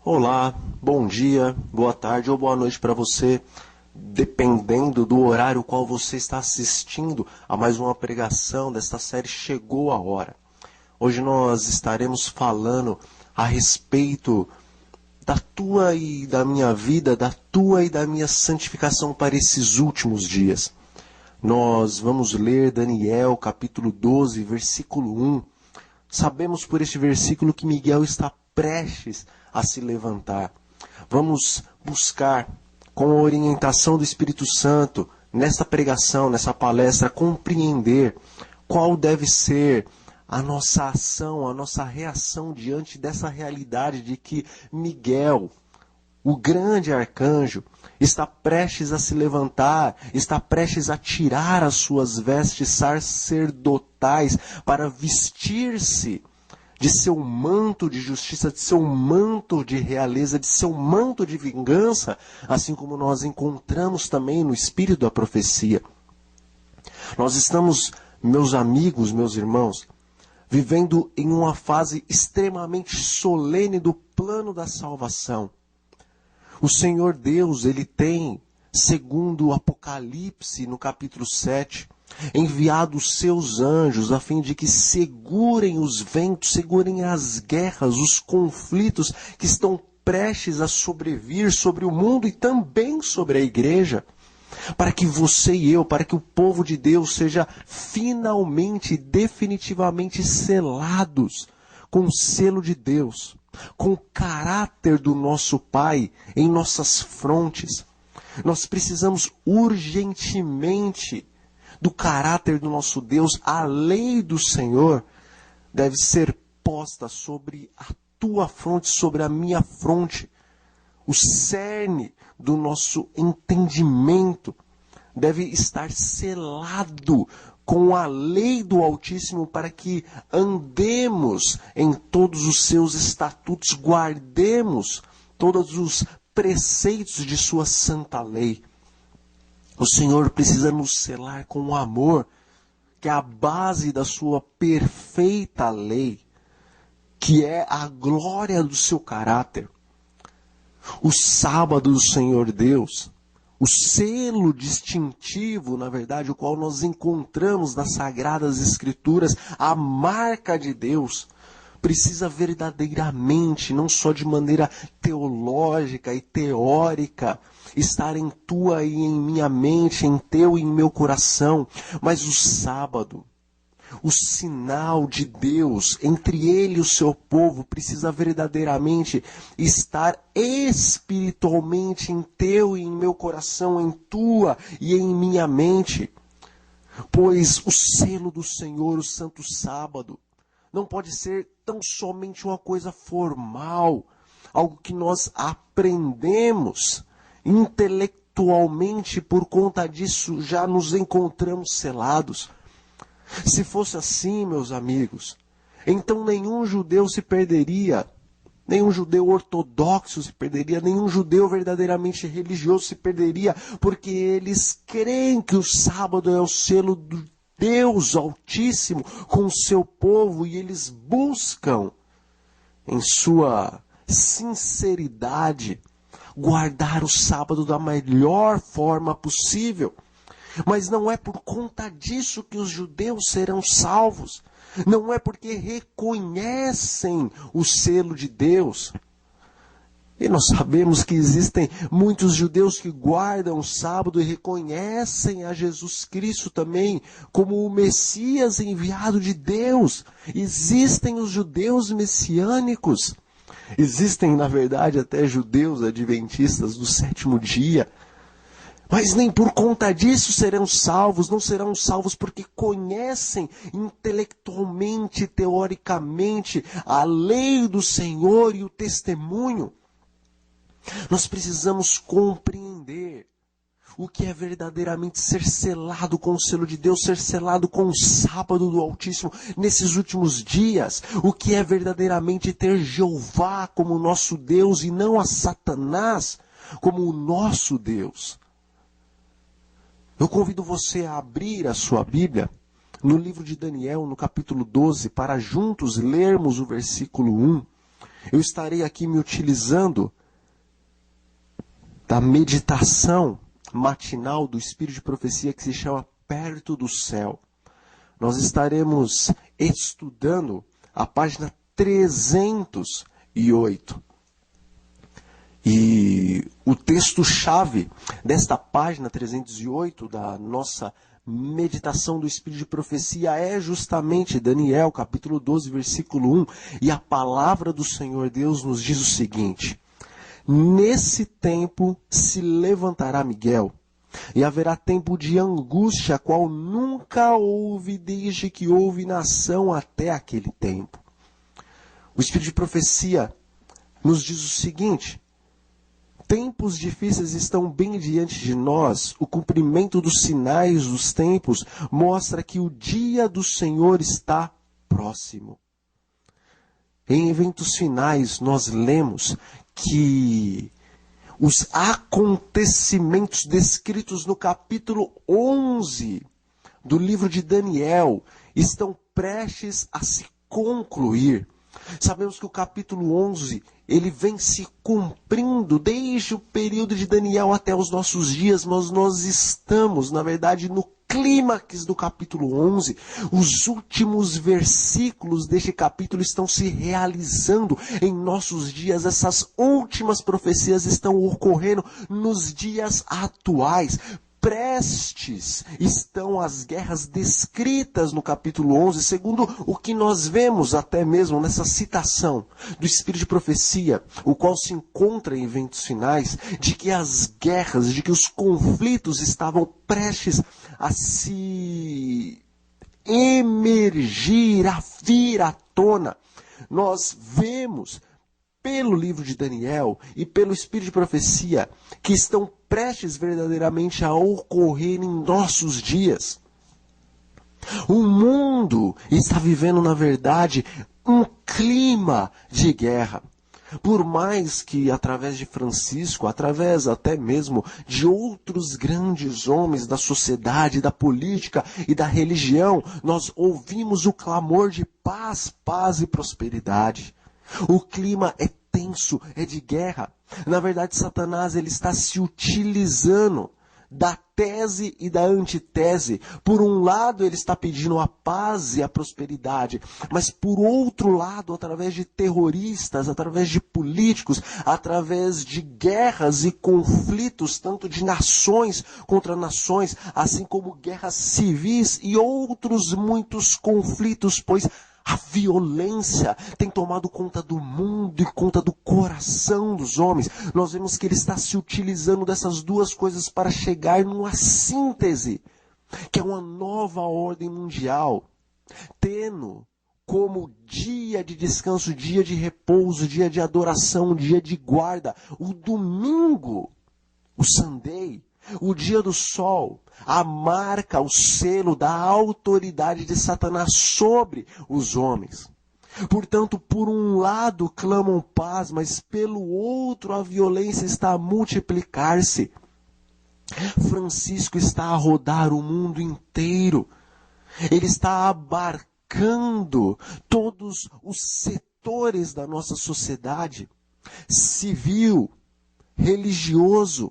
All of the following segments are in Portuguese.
Olá, bom dia, boa tarde ou boa noite para você, dependendo do horário qual você está assistindo a mais uma pregação desta série Chegou a Hora. Hoje nós estaremos falando a respeito da tua e da minha vida, da tua e da minha santificação para esses últimos dias. Nós vamos ler Daniel capítulo 12, versículo 1. Sabemos por este versículo que Miguel está prestes a se levantar. Vamos buscar, com a orientação do Espírito Santo, nesta pregação, nessa palestra, compreender qual deve ser a nossa ação, a nossa reação diante dessa realidade de que Miguel, o grande arcanjo, está prestes a se levantar, está prestes a tirar as suas vestes sacerdotais para vestir-se de seu manto de justiça, de seu manto de realeza, de seu manto de vingança, assim como nós encontramos também no espírito da profecia. Nós estamos, meus amigos, meus irmãos, vivendo em uma fase extremamente solene do plano da salvação. O Senhor Deus, Ele tem, segundo o Apocalipse, no capítulo 7, enviado os seus anjos a fim de que segurem os ventos, segurem as guerras, os conflitos que estão prestes a sobrevir sobre o mundo e também sobre a igreja, para que você e eu, para que o povo de Deus seja finalmente, definitivamente selados com o selo de Deus, com o caráter do nosso Pai em nossas frontes. Nós precisamos urgentemente do caráter do nosso Deus. A lei do Senhor deve ser posta sobre a tua fronte, sobre a minha fronte. O cerne do nosso entendimento deve estar selado com a lei do Altíssimo para que andemos em todos os seus estatutos, guardemos todos os preceitos de sua santa lei. O Senhor precisa nos selar com o amor, que é a base da sua perfeita lei, que é a glória do seu caráter. O sábado do Senhor Deus, o selo distintivo, na verdade, o qual nós encontramos nas Sagradas Escrituras, a marca de Deus, precisa verdadeiramente, não só de maneira teológica e teórica, estar em tua e em minha mente, em teu e em meu coração, mas o sábado, o sinal de Deus entre ele e o seu povo precisa verdadeiramente estar espiritualmente em teu e em meu coração, em tua e em minha mente. Pois o selo do Senhor, o santo sábado, não pode ser tão somente uma coisa formal, algo que nós aprendemos intelectualmente, por conta disso já nos encontramos selados. Se fosse assim, meus amigos, então nenhum judeu se perderia, nenhum judeu ortodoxo se perderia, nenhum judeu verdadeiramente religioso se perderia, porque eles creem que o sábado é o selo do Deus Altíssimo com o seu povo e eles buscam, em sua sinceridade, guardar o sábado da melhor forma possível. Mas não é por conta disso que os judeus serão salvos. Não é porque reconhecem o selo de Deus. E nós sabemos que existem muitos judeus que guardam o sábado e reconhecem a Jesus Cristo também como o Messias enviado de Deus. Existem os judeus messiânicos. Existem, na verdade, até judeus adventistas do sétimo dia. Mas nem por conta disso serão salvos, não serão salvos porque conhecem intelectualmente, teoricamente, a lei do Senhor e o testemunho. Nós precisamos compreender o que é verdadeiramente ser selado com o selo de Deus, ser selado com o sábado do Altíssimo nesses últimos dias. O que é verdadeiramente ter Jeová como nosso Deus e não a Satanás como o nosso Deus. Eu convido você a abrir a sua Bíblia no livro de Daniel, no capítulo 12, para juntos lermos o versículo 1 Eu estarei aqui me utilizando da meditação matinal do Espírito de Profecia que se chama Perto do Céu. Nós estaremos estudando a página 308. E o texto-chave desta página 308 da nossa meditação do Espírito de Profecia é justamente Daniel, capítulo 12, versículo 1. E a palavra do Senhor Deus nos diz o seguinte: nesse tempo se levantará Miguel, e haverá tempo de angústia, qual nunca houve desde que houve nação até aquele tempo. O Espírito de Profecia nos diz o seguinte: tempos difíceis estão bem diante de nós. O cumprimento dos sinais dos tempos mostra que o dia do Senhor está próximo. Em eventos finais, nós lemos que os acontecimentos descritos no capítulo 11 do livro de Daniel estão prestes a se concluir. Sabemos que o capítulo 11, ele vem se cumprindo desde o período de Daniel até os nossos dias, mas nós estamos, na verdade, no clímax do capítulo 11. Os últimos versículos deste capítulo estão se realizando em nossos dias. Essas últimas profecias estão ocorrendo nos dias atuais. Prestes estão as guerras descritas no capítulo 11, segundo o que nós vemos até mesmo nessa citação do Espírito de Profecia, o qual se encontra em eventos finais, de que as guerras, de que os conflitos estavam prestes a se emergir, a vir à tona. Nós vemos pelo livro de Daniel e pelo Espírito de Profecia que estão prestes verdadeiramente a ocorrer em nossos dias. O mundo está vivendo, na verdade, um clima de guerra. Por mais que através de Francisco, através até mesmo de outros grandes homens da sociedade, da política e da religião, nós ouvimos o clamor de paz, paz e prosperidade. O clima é tenso, é de guerra. Na verdade, Satanás ele está se utilizando da tese e da antitese. Por um lado, ele está pedindo a paz e a prosperidade, mas por outro lado, através de terroristas, através de políticos, através de guerras e conflitos, tanto de nações contra nações, assim como guerras civis e outros muitos conflitos, pois a violência tem tomado conta do mundo e conta do coração dos homens. Nós vemos que ele está se utilizando dessas duas coisas para chegar numa síntese, que é uma nova ordem mundial, tendo como dia de descanso, dia de repouso, dia de adoração, dia de guarda, o domingo, o Sunday, o dia do sol, a marca, o selo da autoridade de Satanás sobre os homens. Portanto, por um lado clamam paz, mas pelo outro a violência está a multiplicar-se. Francisco está a rodar o mundo inteiro. Ele está abarcando todos os setores da nossa sociedade, civil, religioso.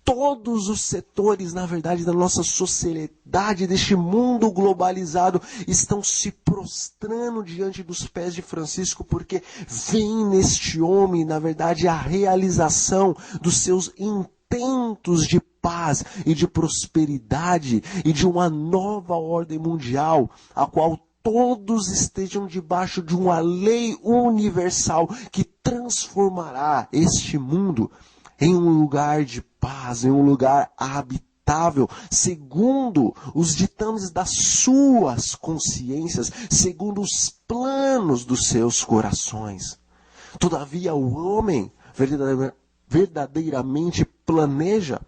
Todos os setores, na verdade, da nossa sociedade, deste mundo globalizado, estão se prostrando diante dos pés de Francisco, porque vem neste homem, na verdade, a realização dos seus intentos de paz e de prosperidade e de uma nova ordem mundial, a qual todos estejam debaixo de uma lei universal que transformará este mundo em um lugar de paz, em um lugar habitável, segundo os ditames das suas consciências, segundo os planos dos seus corações. Todavia, o homem verdadeiramente planeja,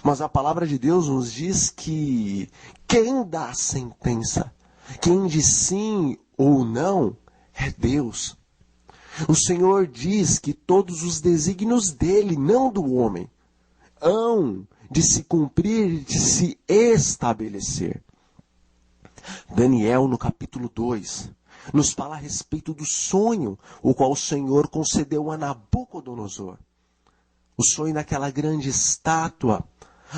mas a palavra de Deus nos diz que quem dá a sentença, quem diz sim ou não, é Deus. O Senhor diz que todos os desígnios dele, não do homem, hão de se cumprir, de se estabelecer. Daniel, no capítulo 2, nos fala a respeito do sonho, o qual o Senhor concedeu a Nabucodonosor. O sonho daquela grande estátua,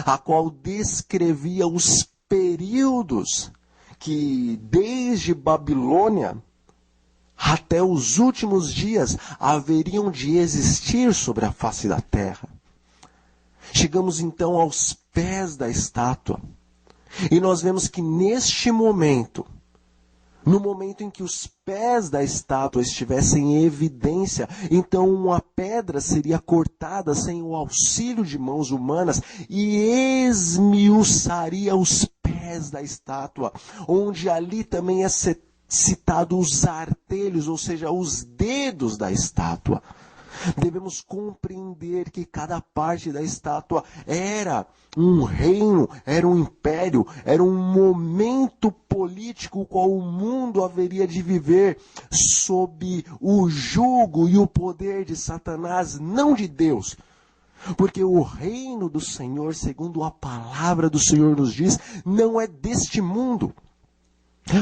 a qual descrevia os períodos que desde Babilônia até os últimos dias haveriam de existir sobre a face da terra. Chegamos então aos pés da estátua e nós vemos que neste momento, no momento em que os pés da estátua estivessem em evidência, então uma pedra seria cortada sem o auxílio de mãos humanas e esmiuçaria os pés da estátua, onde ali também é citado os artelhos, ou seja, os dedos da estátua. Devemos compreender que cada parte da estátua era um reino, era um império, era um momento político qual o mundo haveria de viver sob o jugo e o poder de Satanás, não de Deus. Porque o reino do Senhor, segundo a palavra do Senhor nos diz, não é deste mundo.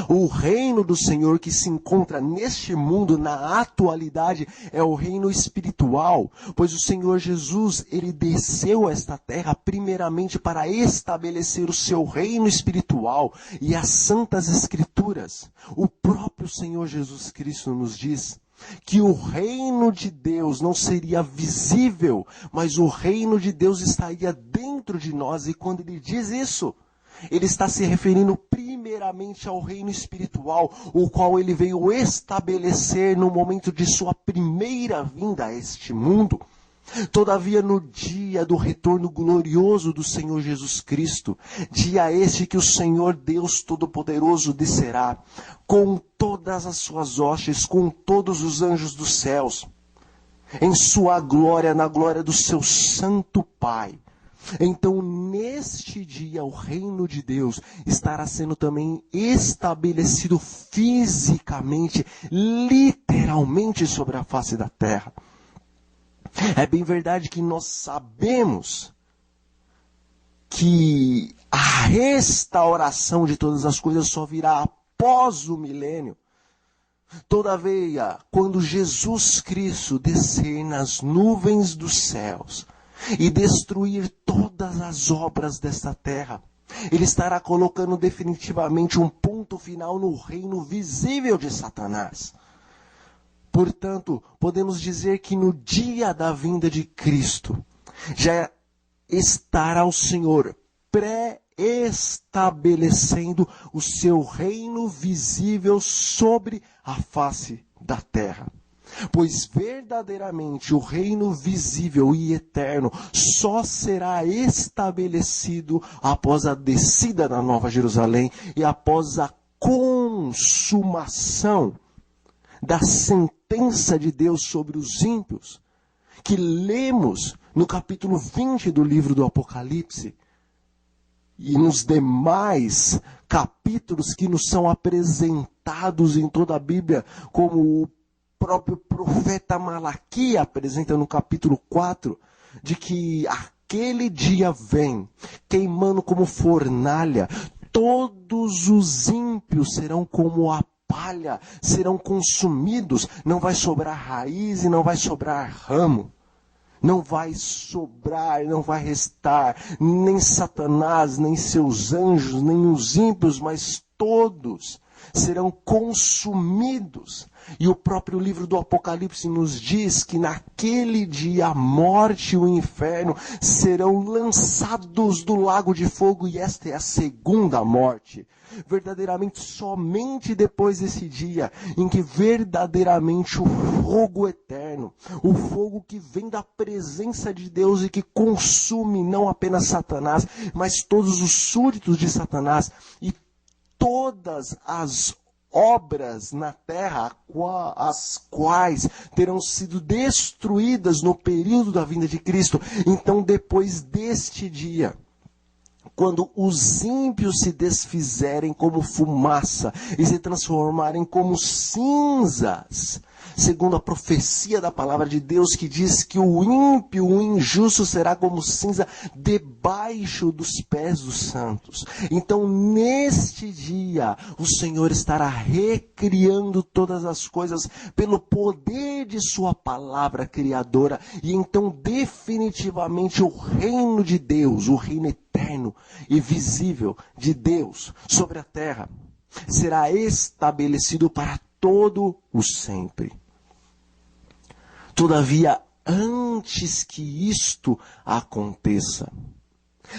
O reino do Senhor que se encontra neste mundo, na atualidade, é o reino espiritual, pois o Senhor Jesus, ele desceu a esta terra primeiramente para estabelecer o seu reino espiritual e as santas escrituras. O próprio Senhor Jesus Cristo nos diz que o reino de Deus não seria visível, mas o reino de Deus estaria dentro de nós, e quando ele diz isso, ele está se referindo primeiramente ao reino espiritual, o qual ele veio estabelecer no momento de sua primeira vinda a este mundo. Todavia, no dia do retorno glorioso do Senhor Jesus Cristo, dia este que o Senhor Deus Todo-Poderoso descerá, com todas as suas hostes, com todos os anjos dos céus, em sua glória, na glória do seu santo Pai. Então, neste dia, o reino de Deus estará sendo também estabelecido fisicamente, literalmente sobre a face da terra. É bem verdade que nós sabemos que a restauração de todas as coisas só virá após o milênio. Todavia, quando Jesus Cristo descer nas nuvens dos céus e destruir todas as obras desta terra, ele estará colocando definitivamente um ponto final no reino visível de Satanás. Portanto, podemos dizer que no dia da vinda de Cristo, já estará o Senhor pré-estabelecendo o seu reino visível sobre a face da terra. Pois verdadeiramente o reino visível e eterno só será estabelecido após a descida da Nova Jerusalém e após a consumação da sentença de Deus sobre os ímpios, que lemos no capítulo 20 do livro do Apocalipse, e nos demais capítulos que nos são apresentados em toda a Bíblia, como o próprio profeta Malaquias apresenta no capítulo 4, de que aquele dia vem, queimando como fornalha, todos os ímpios serão como a palha, serão consumidos, não vai sobrar raiz e não vai sobrar ramo. Não vai sobrar, não vai restar, nem Satanás, nem seus anjos, nem os ímpios, mas todos serão consumidos. E o próprio livro do Apocalipse nos diz que naquele dia a morte e o inferno serão lançados do lago de fogo, e esta é a segunda morte. Verdadeiramente somente depois desse dia em que verdadeiramente o fogo eterno, o fogo que vem da presença de Deus e que consome não apenas Satanás, mas todos os súditos de Satanás e todas as obras na terra, as quais terão sido destruídas no período da vinda de Cristo. Então, depois deste dia, quando os ímpios se desfizerem como fumaça e se transformarem como cinzas, segundo a profecia da palavra de Deus, que diz que o ímpio, o injusto, será como cinza debaixo dos pés dos santos. Então, neste dia, o Senhor estará recriando todas as coisas pelo poder de sua palavra criadora. E então, definitivamente, o reino de Deus, o reino eterno e visível de Deus sobre a terra, será estabelecido para todo o sempre. Todavia, antes que isto aconteça,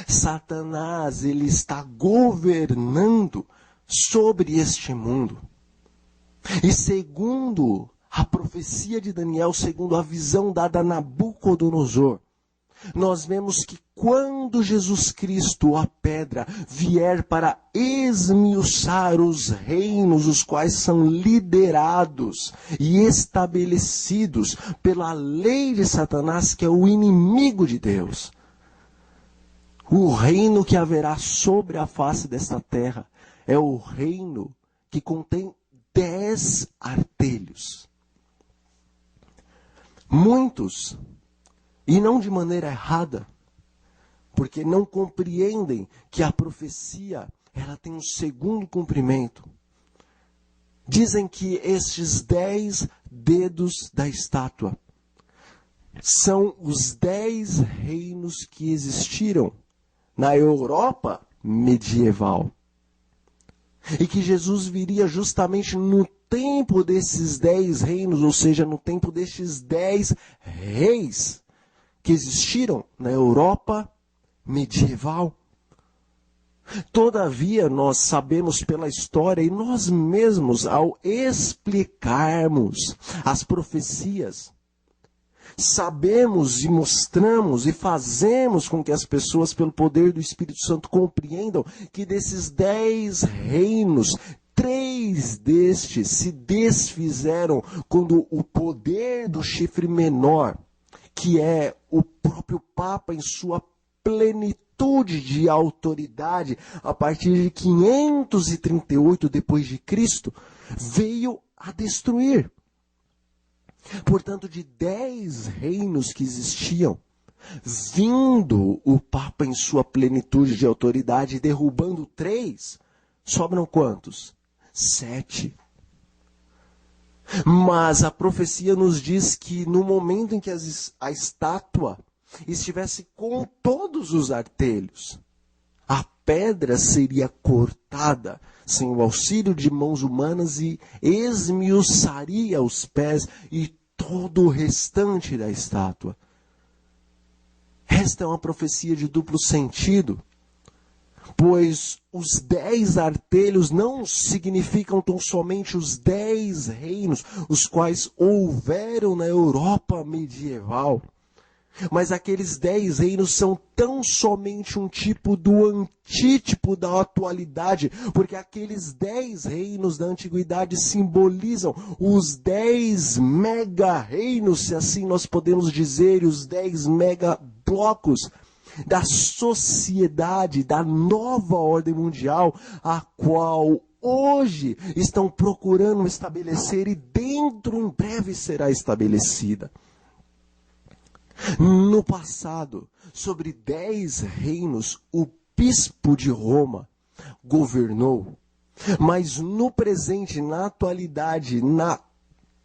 Satanás, ele está governando sobre este mundo. E segundo a profecia de Daniel, segundo a visão dada a Nabucodonosor, nós vemos que quando Jesus Cristo, a pedra, vier para esmiuçar os reinos, os quais são liderados e estabelecidos pela lei de Satanás, que é o inimigo de Deus, o reino que haverá sobre a face desta terra é o reino que contém 10 artelhos. Muitos, e não de maneira errada, porque não compreendem que a profecia ela tem um segundo cumprimento. Dizem que estes 10 dedos da estátua são os 10 reinos que existiram na Europa medieval. E que Jesus viria justamente no tempo desses 10 reinos, ou seja, no tempo destes 10 reis que existiram na Europa medieval. Todavia, nós sabemos pela história, e nós mesmos, ao explicarmos as profecias, sabemos e mostramos e fazemos com que as pessoas, pelo poder do Espírito Santo, compreendam que desses 10 reinos, 3 destes se desfizeram quando o poder do chifre menor, que é o próprio Papa em sua plenitude de autoridade, a partir de 538 depois de Cristo, veio a destruir. Portanto, de 10 reinos que existiam, vindo o Papa em sua plenitude de autoridade, derrubando 3, sobram quantos? 7. Mas a profecia nos diz que no momento em que a estátua estivesse com todos os artelhos, a pedra seria cortada sem o auxílio de mãos humanas e esmiuçaria os pés e todo o restante da estátua. Esta é uma profecia de duplo sentido, pois os 10 artelhos não significam tão somente os 10 reinos, os quais houveram na Europa medieval. Mas aqueles 10 reinos são tão somente um tipo do antítipo da atualidade, porque aqueles 10 reinos da antiguidade simbolizam os 10 mega-reinos, se assim nós podemos dizer, os 10 mega-blocos da sociedade, da nova ordem mundial, a qual hoje estão procurando estabelecer e dentro em breve será estabelecida. No passado, sobre 10 reinos, o bispo de Roma governou, mas no presente, na atualidade, na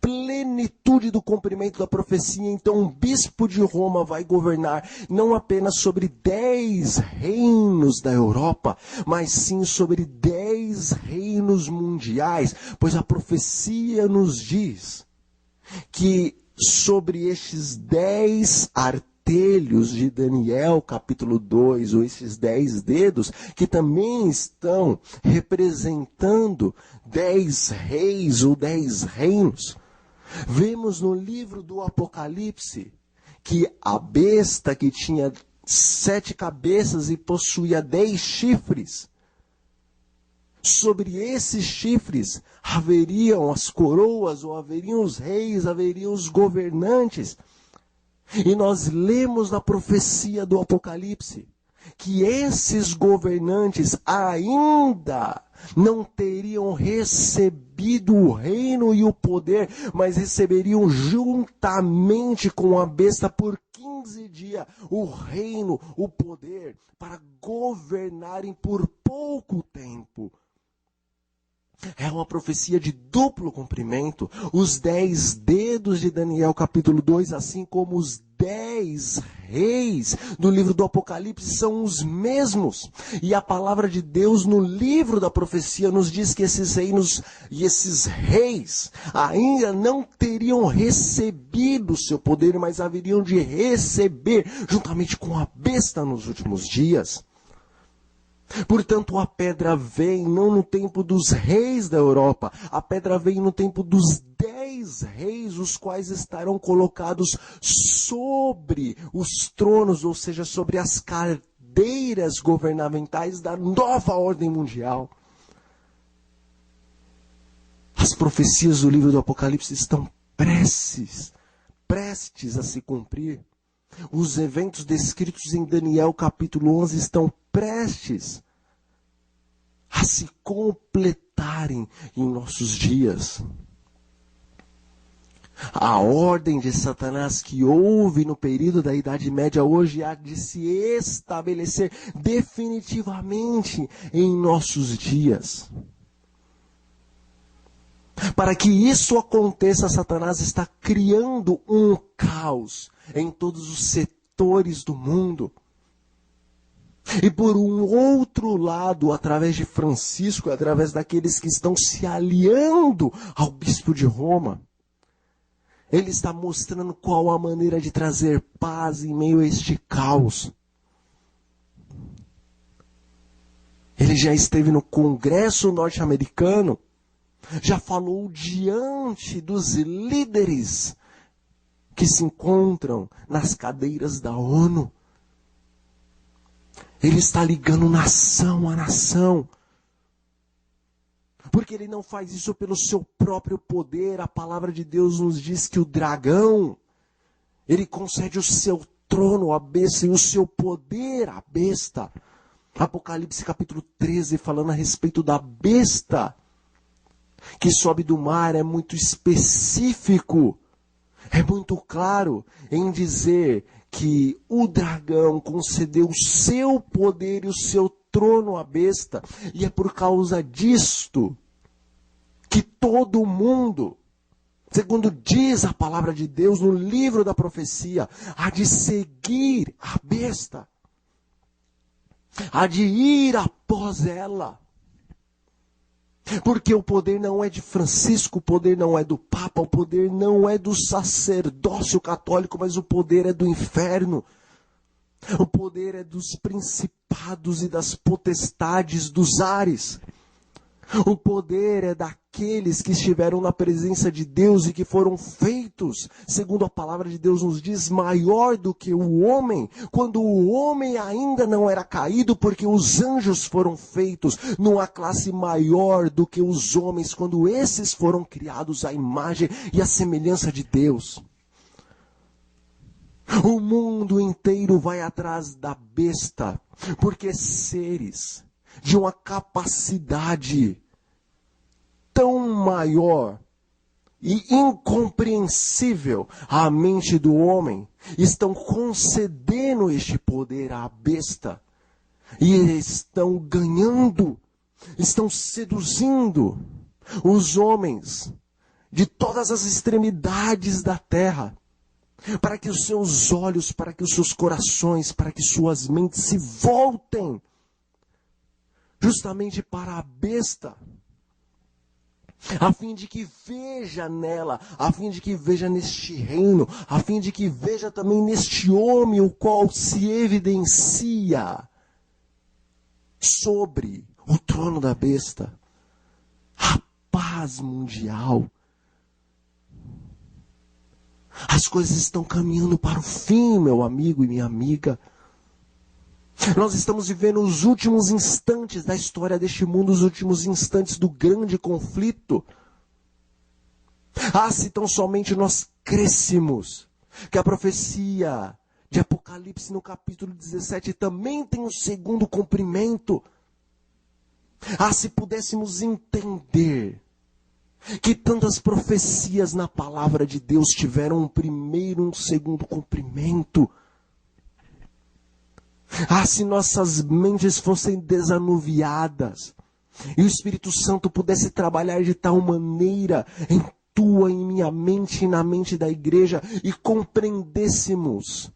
plenitude do cumprimento da profecia, então o bispo de Roma vai governar não apenas sobre 10 reinos da Europa, mas sim sobre 10 reinos mundiais, pois a profecia nos diz que sobre estes 10 artelhos de Daniel, capítulo 2, ou esses 10 dedos, que também estão representando 10 reis ou 10 reinos, vemos no livro do Apocalipse que a besta que tinha 7 cabeças e possuía 10 chifres, sobre esses chifres haveriam as coroas, ou haveriam os reis, haveriam os governantes. E nós lemos na profecia do Apocalipse que esses governantes ainda não teriam recebido o reino e o poder, mas receberiam juntamente com a besta por 15 dias o reino, o poder, para governarem por pouco tempo. É uma profecia de duplo cumprimento. Os 10 dedos de Daniel capítulo 2, assim como os 10 reis do livro do Apocalipse são os mesmos. E a palavra de Deus no livro da profecia nos diz que esses reinos e esses reis ainda não teriam recebido o seu poder, mas haveriam de receber juntamente com a besta nos últimos dias. Portanto, a pedra vem não no tempo dos reis da Europa, a pedra vem no tempo dos 10 reis, os quais estarão colocados sobre os tronos, ou seja, sobre as cadeiras governamentais da nova ordem mundial. As profecias do livro do Apocalipse estão prestes a se cumprir. Os eventos descritos em Daniel capítulo 11 estão prestes a se completarem em nossos dias. A ordem de Satanás que houve no período da Idade Média hoje há de se estabelecer definitivamente em nossos dias. Para que isso aconteça, Satanás está criando um caos em todos os setores do mundo. E por um outro lado, através de Francisco, através daqueles que estão se aliando ao bispo de Roma, ele está mostrando qual a maneira de trazer paz em meio a este caos. Ele já esteve no Congresso norte-americano, já falou diante dos líderes que se encontram nas cadeiras da ONU. Ele está ligando nação a nação. Porque ele não faz isso pelo seu próprio poder. A palavra de Deus nos diz que o dragão, ele concede o seu trono à besta e o seu poder à besta. Apocalipse capítulo 13, falando a respeito da besta que sobe do mar, é muito específico. É muito claro em dizer que o dragão concedeu o seu poder e o seu trono à besta. E é por causa disto que todo mundo, segundo diz a palavra de Deus no livro da profecia, há de seguir a besta. Há de ir após ela. Porque o poder não é de Francisco, o poder não é do Papa, o poder não é do sacerdócio católico, mas o poder é do inferno. O poder é dos principados e das potestades dos ares. O poder é daqueles que estiveram na presença de Deus e que foram feitos, segundo a palavra de Deus nos diz, maior do que o homem, quando o homem ainda não era caído, porque os anjos foram feitos numa classe maior do que os homens, quando esses foram criados à imagem e à semelhança de Deus. O mundo inteiro vai atrás da besta, porque seres de uma capacidade tão maior e incompreensível à mente do homem estão concedendo este poder à besta e estão ganhando, estão seduzindo os homens de todas as extremidades da terra, para que os seus olhos, para que os seus corações, para que suas mentes se voltem justamente para a besta, a fim de que veja nela, a fim de que veja neste reino, a fim de que veja também neste homem, o qual se evidencia sobre o trono da besta, a paz mundial. As coisas estão caminhando para o fim, meu amigo e minha amiga. Nós estamos vivendo os últimos instantes da história deste mundo, os últimos instantes do grande conflito. Ah, se tão somente nós crêssemos que a profecia de Apocalipse no capítulo 17 também tem um segundo cumprimento. Ah, se pudéssemos entender que tantas profecias na palavra de Deus tiveram um primeiro e um segundo cumprimento. Ah, se nossas mentes fossem desanuviadas e o Espírito Santo pudesse trabalhar de tal maneira em tua, em minha mente e na mente da igreja e compreendêssemos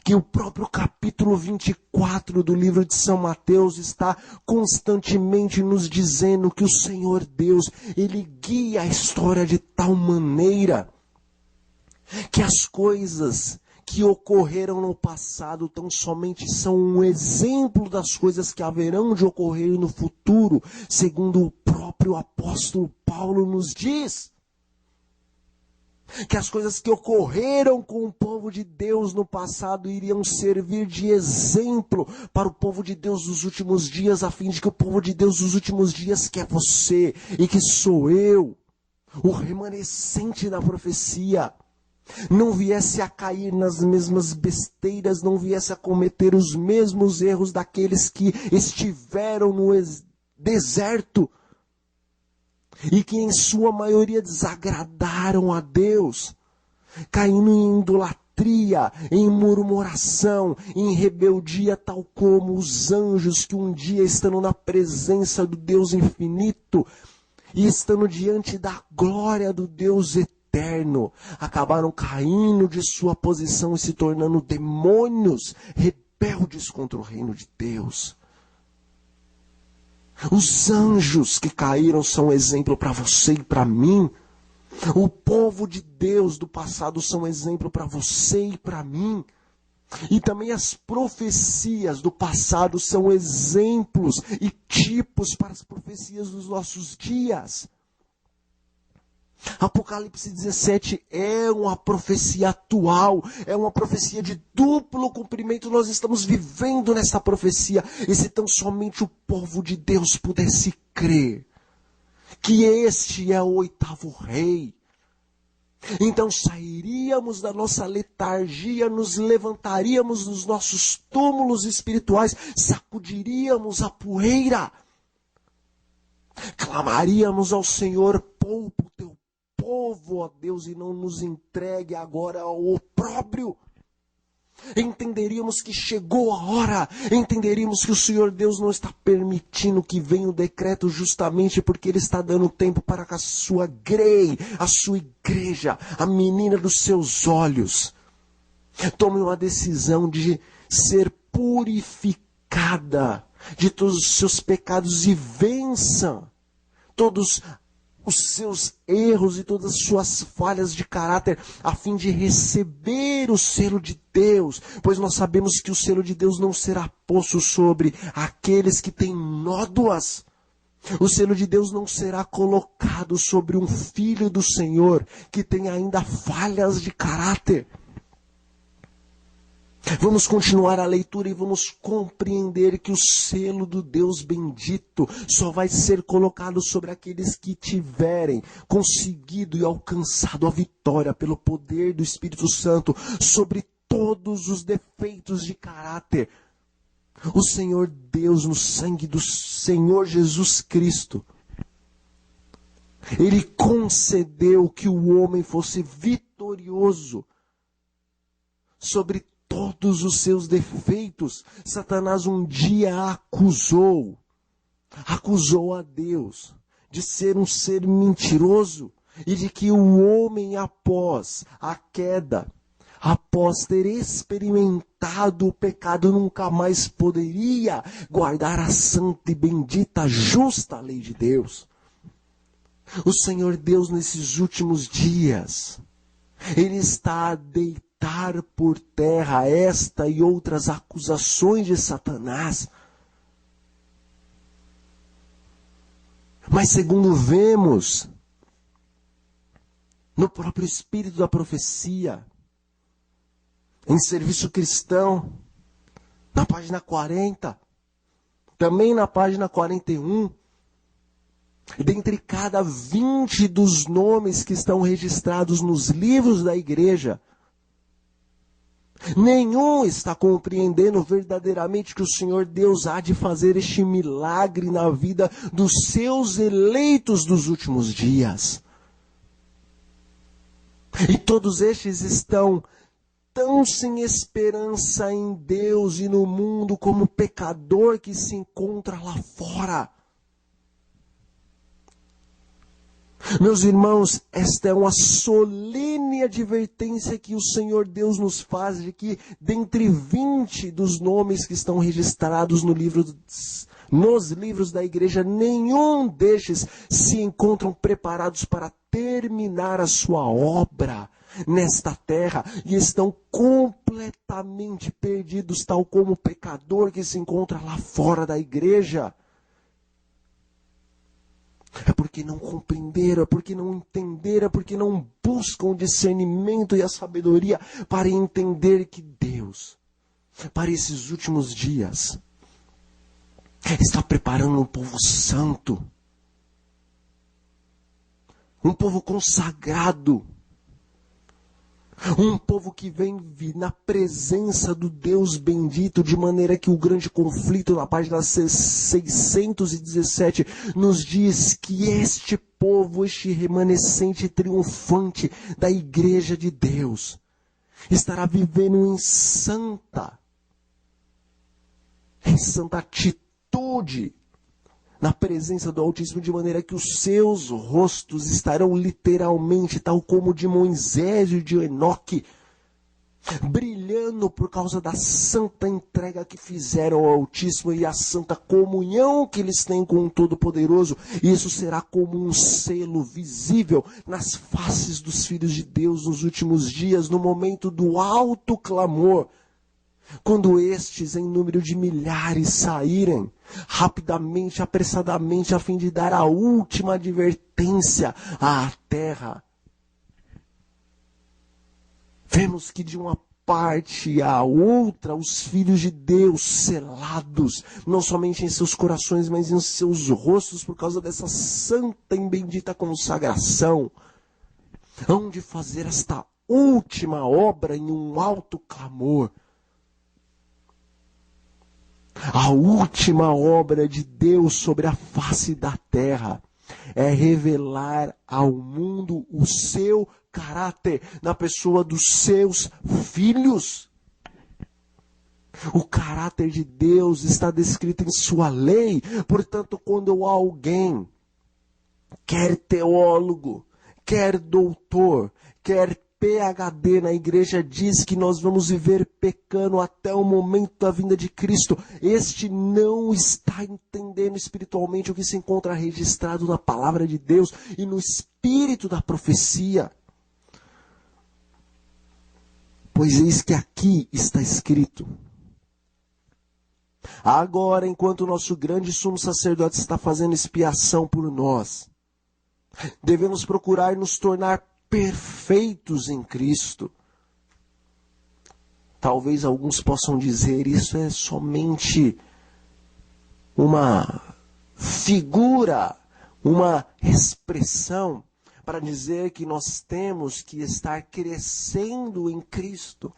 que o próprio capítulo 24 do livro de São Mateus está constantemente nos dizendo que o Senhor Deus, Ele guia a história de tal maneira que as coisas que ocorreram no passado tão somente são um exemplo das coisas que haverão de ocorrer no futuro, segundo o próprio apóstolo Paulo nos diz. Que as coisas que ocorreram com o povo de Deus no passado iriam servir de exemplo para o povo de Deus dos últimos dias, a fim de que o povo de Deus dos últimos dias, que é você e que sou eu, o remanescente da profecia, não viesse a cair nas mesmas besteiras, não viesse a cometer os mesmos erros daqueles que estiveram no deserto e que em sua maioria desagradaram a Deus, caindo em idolatria, em murmuração, em rebeldia, tal como os anjos que um dia, estando na presença do Deus infinito e estando diante da glória do Deus eterno, acabaram caindo de sua posição e se tornando demônios rebeldes contra o reino de Deus. Os anjos que caíram são exemplo para você e para mim. O povo de Deus do passado são exemplo para você e para mim. E também as profecias do passado são exemplos e tipos para as profecias dos nossos dias. Apocalipse 17 é uma profecia atual, é uma profecia de duplo cumprimento. Nós estamos vivendo nessa profecia. E se tão somente o povo de Deus pudesse crer que este é o oitavo rei, então sairíamos da nossa letargia, nos levantaríamos dos nossos túmulos espirituais, sacudiríamos a poeira, clamaríamos ao Senhor: poupa o teu povo, ó Deus, e não nos entregue agora ao opróbrio. Entenderíamos que chegou a hora, entenderíamos que o Senhor Deus não está permitindo que venha o decreto justamente porque Ele está dando tempo para que a sua grei, a sua igreja, a menina dos seus olhos, tome uma decisão de ser purificada de todos os seus pecados e vença todos os seus erros e todas as suas falhas de caráter, a fim de receber o selo de Deus, pois nós sabemos que o selo de Deus não será posto sobre aqueles que têm nódoas. O selo de Deus não será colocado sobre um filho do Senhor que tem ainda falhas de caráter. Vamos continuar a leitura e vamos compreender que o selo do Deus bendito só vai ser colocado sobre aqueles que tiverem conseguido e alcançado a vitória pelo poder do Espírito Santo sobre todos os defeitos de caráter. O Senhor Deus, no sangue do Senhor Jesus Cristo, Ele concedeu que o homem fosse vitorioso sobre todos os seus defeitos. Satanás um dia acusou a Deus de ser um ser mentiroso e de que o homem, após a queda, após ter experimentado o pecado, nunca mais poderia guardar a santa e bendita, justa lei de Deus. O Senhor Deus, nesses últimos dias, Ele está a deitar por terra esta e outras acusações de Satanás. Mas segundo vemos no próprio espírito da profecia, em Serviço Cristão, na página 40, também na página 41, dentre cada 20 dos nomes que estão registrados nos livros da igreja, Nenhum está compreendendo verdadeiramente que o Senhor Deus há de fazer este milagre na vida dos seus eleitos dos últimos dias. E todos estes estão tão sem esperança em Deus e no mundo como o pecador que se encontra lá fora. Meus irmãos, esta é uma solene advertência que o Senhor Deus nos faz de que dentre 20 dos nomes que estão registrados nos livros da igreja, nenhum destes se encontram preparados para terminar a sua obra nesta terra e estão completamente perdidos, tal como o pecador que se encontra lá fora da igreja. É porque não compreenderam, é porque não entenderam, é porque não buscam o discernimento e a sabedoria para entender que Deus, para esses últimos dias, está preparando um povo santo, um povo consagrado, um povo que vem na presença do Deus bendito, de maneira que o grande conflito na página 617 nos diz que este povo, este remanescente triunfante da igreja de Deus, estará vivendo em santa atitude na presença do Altíssimo, de maneira que os seus rostos estarão literalmente, tal como o de Moisés e de Enoque, brilhando por causa da santa entrega que fizeram ao Altíssimo e a santa comunhão que eles têm com o Todo-Poderoso. E isso será como um selo visível nas faces dos filhos de Deus nos últimos dias, no momento do alto clamor. Quando estes, em número de milhares, saírem rapidamente, apressadamente, a fim de dar a última advertência à terra. Vemos que de uma parte à outra, os filhos de Deus selados, não somente em seus corações, mas em seus rostos, por causa dessa santa e bendita consagração, hão de fazer esta última obra em um alto clamor. A última obra de Deus sobre a face da terra é revelar ao mundo o seu caráter na pessoa dos seus filhos. O caráter de Deus está descrito em sua lei. Portanto, quando alguém, quer teólogo, quer doutor, quer PhD na igreja, diz que nós vamos viver pecando até o momento da vinda de Cristo, este não está entendendo espiritualmente o que se encontra registrado na palavra de Deus e no espírito da profecia. Pois eis que aqui está escrito: agora, enquanto o nosso grande sumo sacerdote está fazendo expiação por nós, devemos procurar nos tornar perfeitos em Cristo. Talvez alguns possam dizer, isso é somente uma figura, uma expressão para dizer que nós temos que estar crescendo em Cristo.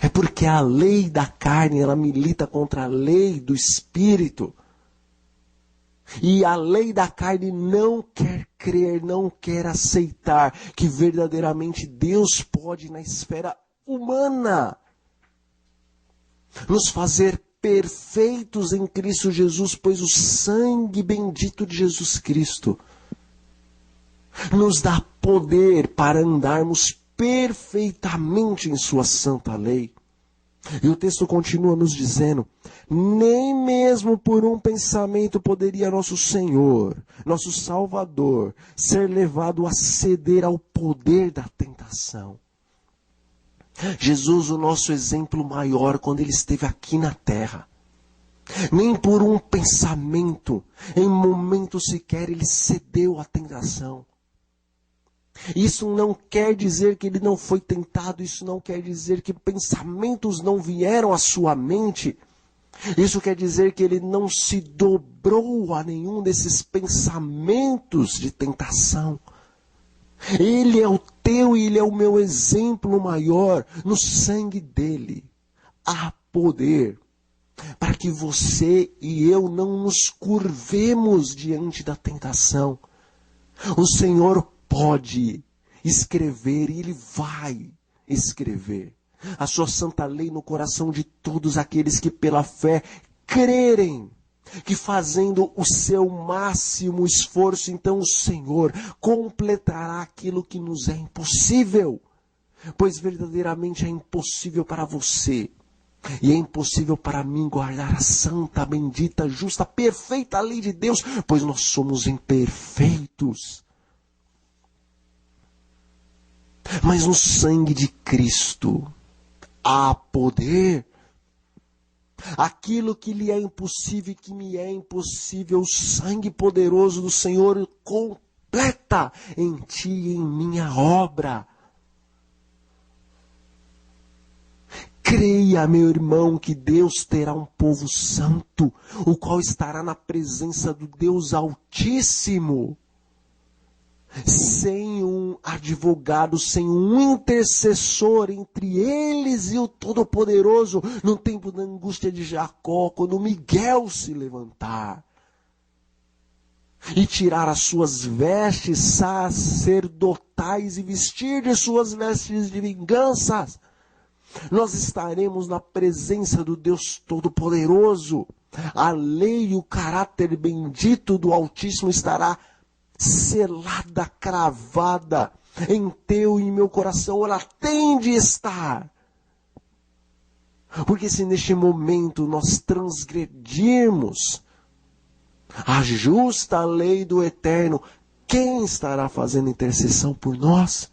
É porque a lei da carne, ela milita contra a lei do Espírito. E a lei da carne não quer crer, não quer aceitar que verdadeiramente Deus pode, na esfera humana, nos fazer perfeitos em Cristo Jesus, pois o sangue bendito de Jesus Cristo nos dá poder para andarmos perfeitamente em sua santa lei. E o texto continua nos dizendo: nem mesmo por um pensamento poderia nosso Senhor, nosso Salvador, ser levado a ceder ao poder da tentação. Jesus, o nosso exemplo maior, quando ele esteve aqui na terra, nem por um pensamento, em momento sequer, ele cedeu à tentação. Isso não quer dizer que ele não foi tentado, isso não quer dizer que pensamentos não vieram à sua mente. Isso quer dizer que ele não se dobrou a nenhum desses pensamentos de tentação. Ele é o teu e ele é o meu exemplo maior. No sangue dele há poder para que você e eu não nos curvemos diante da tentação. O Senhor pode escrever e ele vai escrever a sua santa lei no coração de todos aqueles que pela fé crerem, que fazendo o seu máximo esforço, então o Senhor completará aquilo que nos é impossível, pois verdadeiramente é impossível para você e é impossível para mim guardar a santa, bendita, justa, perfeita lei de Deus, pois nós somos imperfeitos. Mas no sangue de Cristo há poder. Aquilo que lhe é impossível e que me é impossível, o sangue poderoso do Senhor completa em ti e em minha obra. Creia, meu irmão, que Deus terá um povo santo, o qual estará na presença do Deus Altíssimo. Sem um advogado, sem um intercessor entre eles e o Todo-Poderoso, no tempo da angústia de Jacó, quando Miguel se levantar e tirar as suas vestes sacerdotais e vestir de suas vestes de vingança, nós estaremos na presença do Deus Todo-Poderoso. A lei e o caráter bendito do Altíssimo estará selada, cravada em teu e em meu coração. Ela tem de estar. Porque se neste momento nós transgredirmos a justa lei do Eterno, quem estará fazendo intercessão por nós?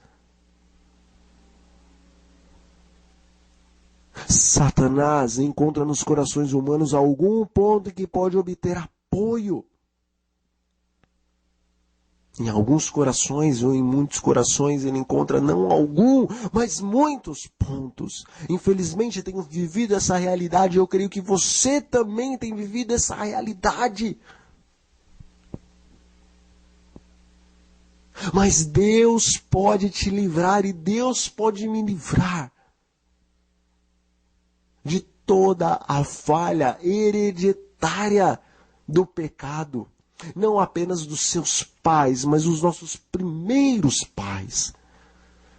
Satanás encontra nos corações humanos algum ponto que pode obter apoio. Em alguns corações ou em muitos corações ele encontra não algum, mas muitos pontos. Infelizmente tenho vivido essa realidade e eu creio que você também tem vivido essa realidade. Mas Deus pode te livrar e Deus pode me livrar de toda a falha hereditária do pecado. Não apenas dos seus pais, mas dos nossos primeiros pais.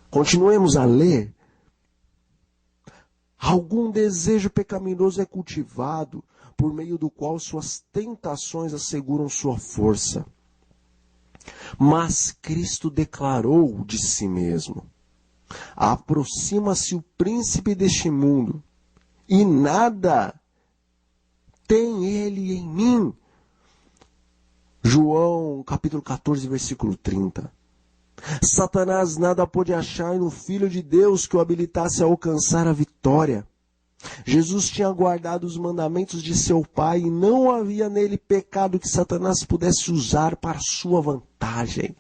Continuemos a ler. Algum desejo pecaminoso é cultivado, por meio do qual suas tentações asseguram sua força. Mas Cristo declarou de si mesmo: aproxima-se o príncipe deste mundo, e nada tem ele em mim. João, capítulo 14, versículo 30. Satanás nada pôde achar no Filho de Deus que o habilitasse a alcançar a vitória. Jesus tinha guardado os mandamentos de seu Pai e não havia nele pecado que Satanás pudesse usar para sua vantagem.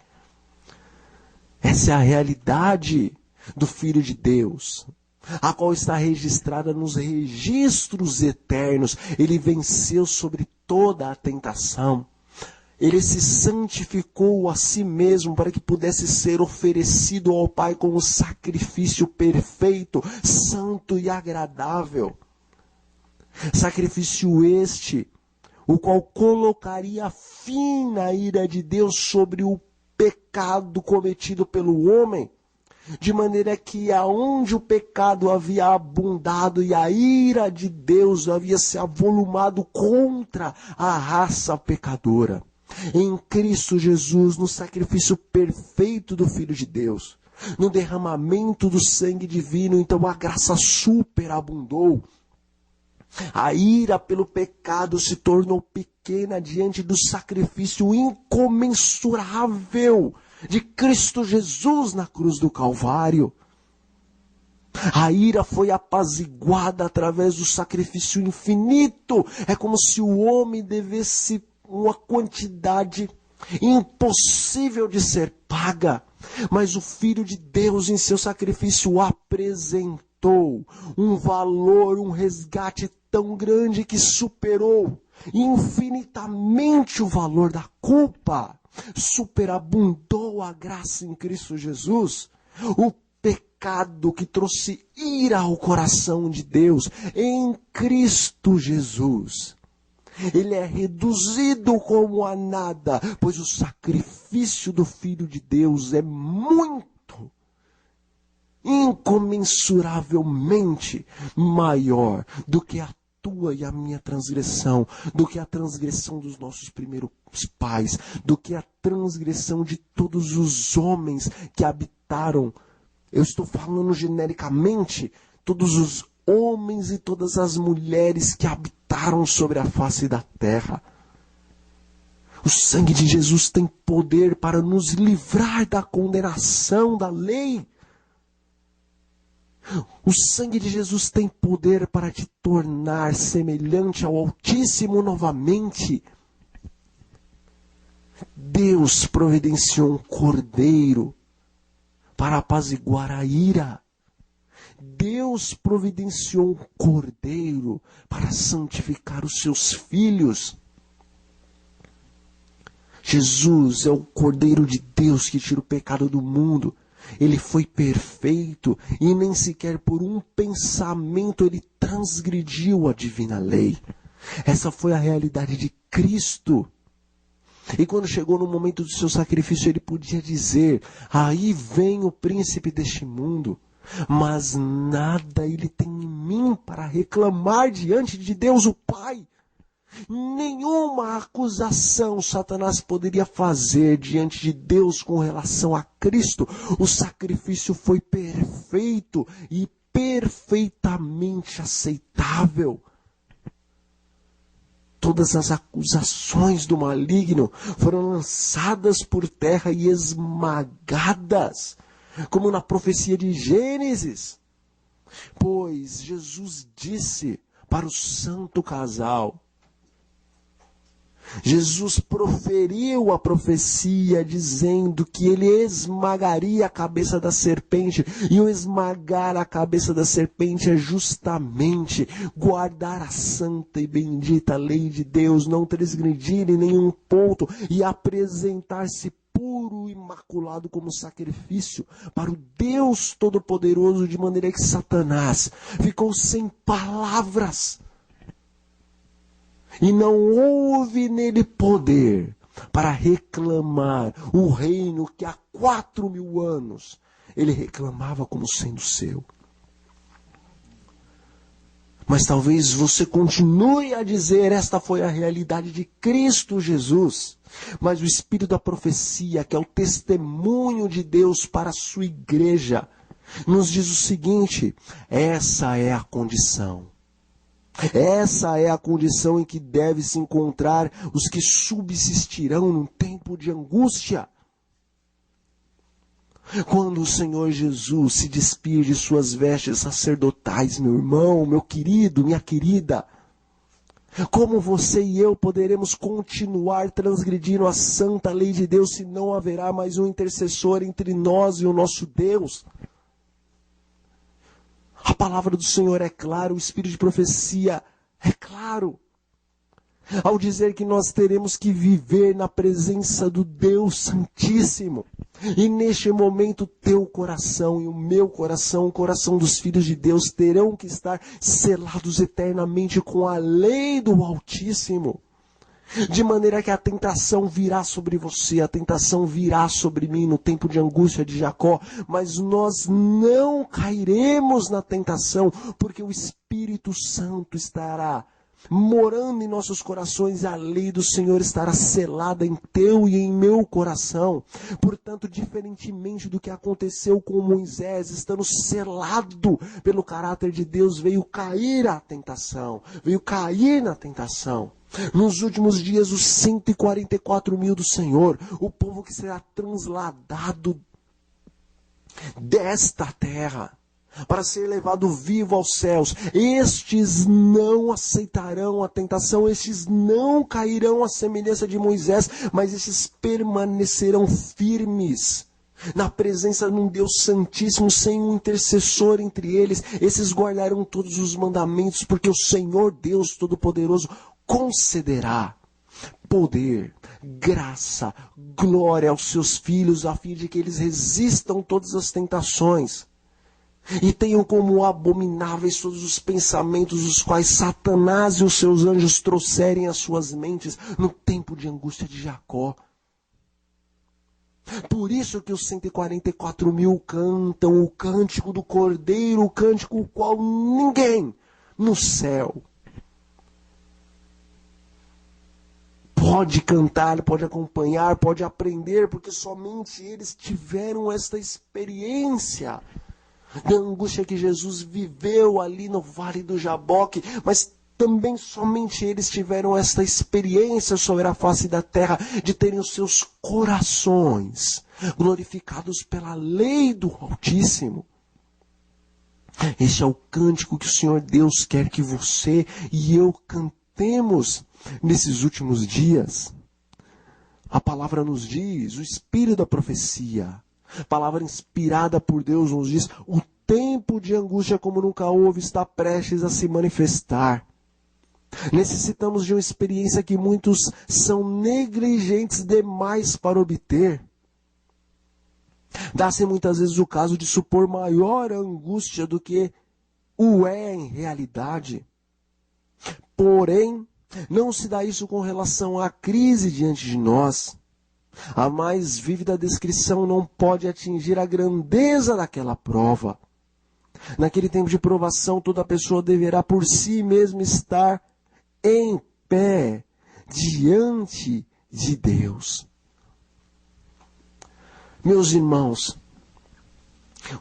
Essa é a realidade do Filho de Deus, a qual está registrada nos registros eternos. Ele venceu sobre toda a tentação. Ele se santificou a si mesmo para que pudesse ser oferecido ao Pai como sacrifício perfeito, santo e agradável. Sacrifício este, o qual colocaria fim na ira de Deus sobre o pecado cometido pelo homem, de maneira que aonde o pecado havia abundado e a ira de Deus havia se avolumado contra a raça pecadora. Em Cristo Jesus, no sacrifício perfeito do Filho de Deus, no derramamento do sangue divino, então a graça superabundou. A ira pelo pecado se tornou pequena diante do sacrifício incomensurável de Cristo Jesus na cruz do Calvário. A ira foi apaziguada através do sacrifício infinito. É como se o homem devesse uma quantidade impossível de ser paga. Mas o Filho de Deus, em seu sacrifício, apresentou um valor, um resgate tão grande que superou infinitamente o valor da culpa. superabundou a graça em Cristo Jesus. O pecado que trouxe ira ao coração de Deus em Cristo Jesus, ele é reduzido como a nada, pois o sacrifício do Filho de Deus é muito, incomensuravelmente maior do que a tua e a minha transgressão, do que a transgressão dos nossos primeiros pais, do que a transgressão de todos os homens que habitaram. Eu estou falando genericamente, todos os homens e todas as mulheres que habitaram sobre a face da terra. O sangue de Jesus tem poder para nos livrar da condenação da lei. O sangue de Jesus tem poder para te tornar semelhante ao Altíssimo novamente. Deus providenciou um cordeiro para apaziguar a ira. Deus providenciou um cordeiro para santificar os seus filhos. Jesus é o Cordeiro de Deus que tira o pecado do mundo. Ele foi perfeito e nem sequer por um pensamento ele transgrediu a divina lei. Essa foi a realidade de Cristo. E quando chegou no momento do seu sacrifício, ele podia dizer: aí vem o príncipe deste mundo, mas nada ele tem em mim para reclamar diante de Deus o Pai. Nenhuma acusação Satanás poderia fazer diante de Deus com relação a Cristo. O sacrifício foi perfeito e perfeitamente aceitável. Todas as acusações do maligno foram lançadas por terra e esmagadas, como na profecia de Gênesis. Pois Jesus disse para o santo casal, Jesus proferiu a profecia dizendo que ele esmagaria a cabeça da serpente, e o esmagar a cabeça da serpente é justamente guardar a santa e bendita lei de Deus, não transgredir em nenhum ponto e apresentar-se puro e imaculado como sacrifício para o Deus Todo-Poderoso, de maneira que Satanás ficou sem palavras. E não houve nele poder para reclamar o reino que há 4.000 anos ele reclamava como sendo seu. Mas talvez você continue a dizer: esta foi a realidade de Cristo Jesus. Mas o Espírito da profecia, que é o testemunho de Deus para a sua igreja, nos diz o seguinte: essa é a condição. Essa é a condição em que deve se encontrar os que subsistirão num tempo de angústia. Quando o Senhor Jesus se despir de suas vestes sacerdotais, meu irmão, meu querido, minha querida, como você e eu poderemos continuar transgredindo a santa lei de Deus se não haverá mais um intercessor entre nós e o nosso Deus? A palavra do Senhor é clara, o Espírito de profecia é claro, ao dizer que nós teremos que viver na presença do Deus Santíssimo. E neste momento, teu coração e o meu coração, o coração dos filhos de Deus, terão que estar selados eternamente com a lei do Altíssimo. De maneira que a tentação virá sobre você, a tentação virá sobre mim no tempo de angústia de Jacó, mas nós não cairemos na tentação, porque o Espírito Santo estará morando em nossos corações e a lei do Senhor estará selada em teu e em meu coração. Portanto, diferentemente do que aconteceu com Moisés, estando selado pelo caráter de Deus, veio cair a tentação, veio cair na tentação. Nos últimos dias, os 144.000 do Senhor, o povo que será transladado desta terra para ser levado vivo aos céus, estes não aceitarão a tentação, estes não cairão à semelhança de Moisés, mas estes permanecerão firmes na presença de um Deus Santíssimo, sem um intercessor entre eles. Esses guardarão todos os mandamentos, porque o Senhor Deus Todo-Poderoso concederá poder, graça, glória aos seus filhos, a fim de que eles resistam todas as tentações e tenham como abomináveis todos os pensamentos os quais Satanás e os seus anjos trouxerem às suas mentes no tempo de angústia de Jacó. Por isso que os 144.000 cantam o cântico do Cordeiro, o cântico o qual ninguém no céu pode cantar, pode acompanhar, pode aprender, porque somente eles tiveram esta experiência da angústia que Jesus viveu ali no Vale do Jaboque, mas também somente eles tiveram esta experiência sobre a face da terra de terem os seus corações glorificados pela lei do Altíssimo. Este é o cântico que o Senhor Deus quer que você e eu cantemos nesses últimos dias. A palavra nos diz, o espírito da profecia, palavra inspirada por Deus nos diz, o tempo de angústia como nunca houve está prestes a se manifestar. Necessitamos de uma experiência que muitos são negligentes demais para obter. Dá-se muitas vezes o caso de supor maior angústia do que o é em realidade. Porém, não se dá isso com relação à crise diante de nós. A mais vívida descrição não pode atingir a grandeza daquela prova. Naquele tempo de provação, toda pessoa deverá por si mesma estar em pé diante de Deus. Meus irmãos,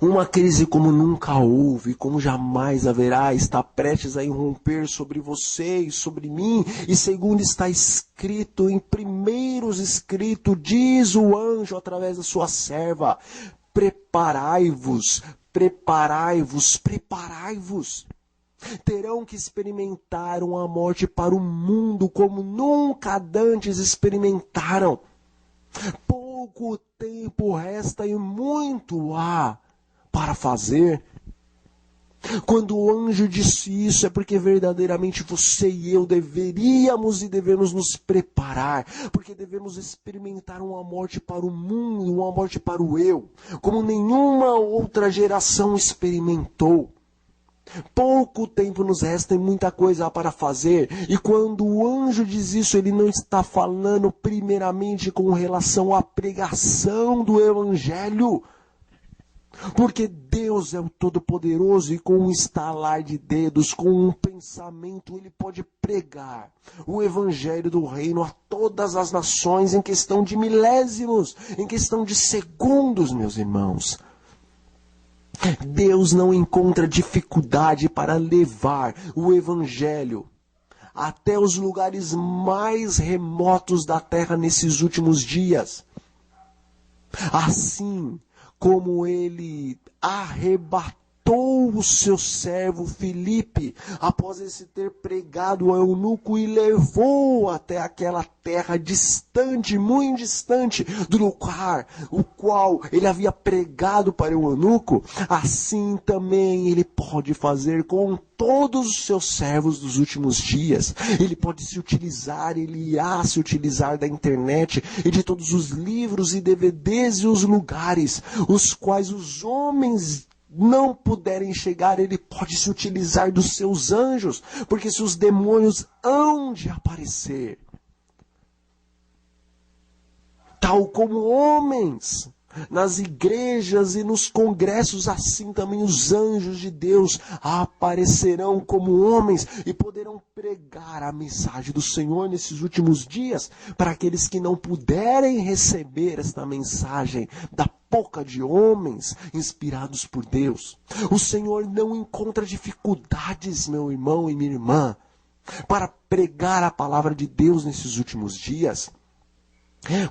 uma crise como nunca houve, como jamais haverá, está prestes a irromper sobre você e sobre mim, e segundo está escrito, em primeiros escrito, diz o anjo através da sua serva, preparai-vos, preparai-vos, preparai-vos. Terão que experimentar uma morte para o mundo como nunca dantes experimentaram. Pouco tempo resta e muito há para fazer. Quando o anjo disse isso, é porque verdadeiramente você e eu deveríamos e devemos nos preparar, porque devemos experimentar uma morte para o mundo, uma morte para o eu, como nenhuma outra geração experimentou. Pouco tempo nos resta e muita coisa há para fazer. E quando o anjo diz isso, ele não está falando primeiramente com relação à pregação do Evangelho. Porque Deus é o Todo-Poderoso e com um estalar de dedos, com um pensamento, Ele pode pregar o Evangelho do Reino a todas as nações em questão de milésimos, em questão de segundos, meus irmãos. Deus não encontra dificuldade para levar o Evangelho até os lugares mais remotos da terra nesses últimos dias. Assim como ele arrebatou o seu servo Filipe, após esse ter pregado ao eunuco e levou até aquela terra distante, muito distante do lugar o qual ele havia pregado para o eunuco, assim também ele pode fazer com todos os seus servos dos últimos dias. Ele pode se utilizar, ele irá se utilizar da internet e de todos os livros e DVDs e os lugares os quais os homens não puderem chegar, ele pode se utilizar dos seus anjos, porque se os demônios hão de aparecer, tal como homens, nas igrejas e nos congressos, assim também os anjos de Deus aparecerão como homens e poderão pregar a mensagem do Senhor nesses últimos dias, para aqueles que não puderem receber esta mensagem da boca de homens inspirados por Deus. O Senhor não encontra dificuldades, meu irmão e minha irmã, para pregar a palavra de Deus nesses últimos dias.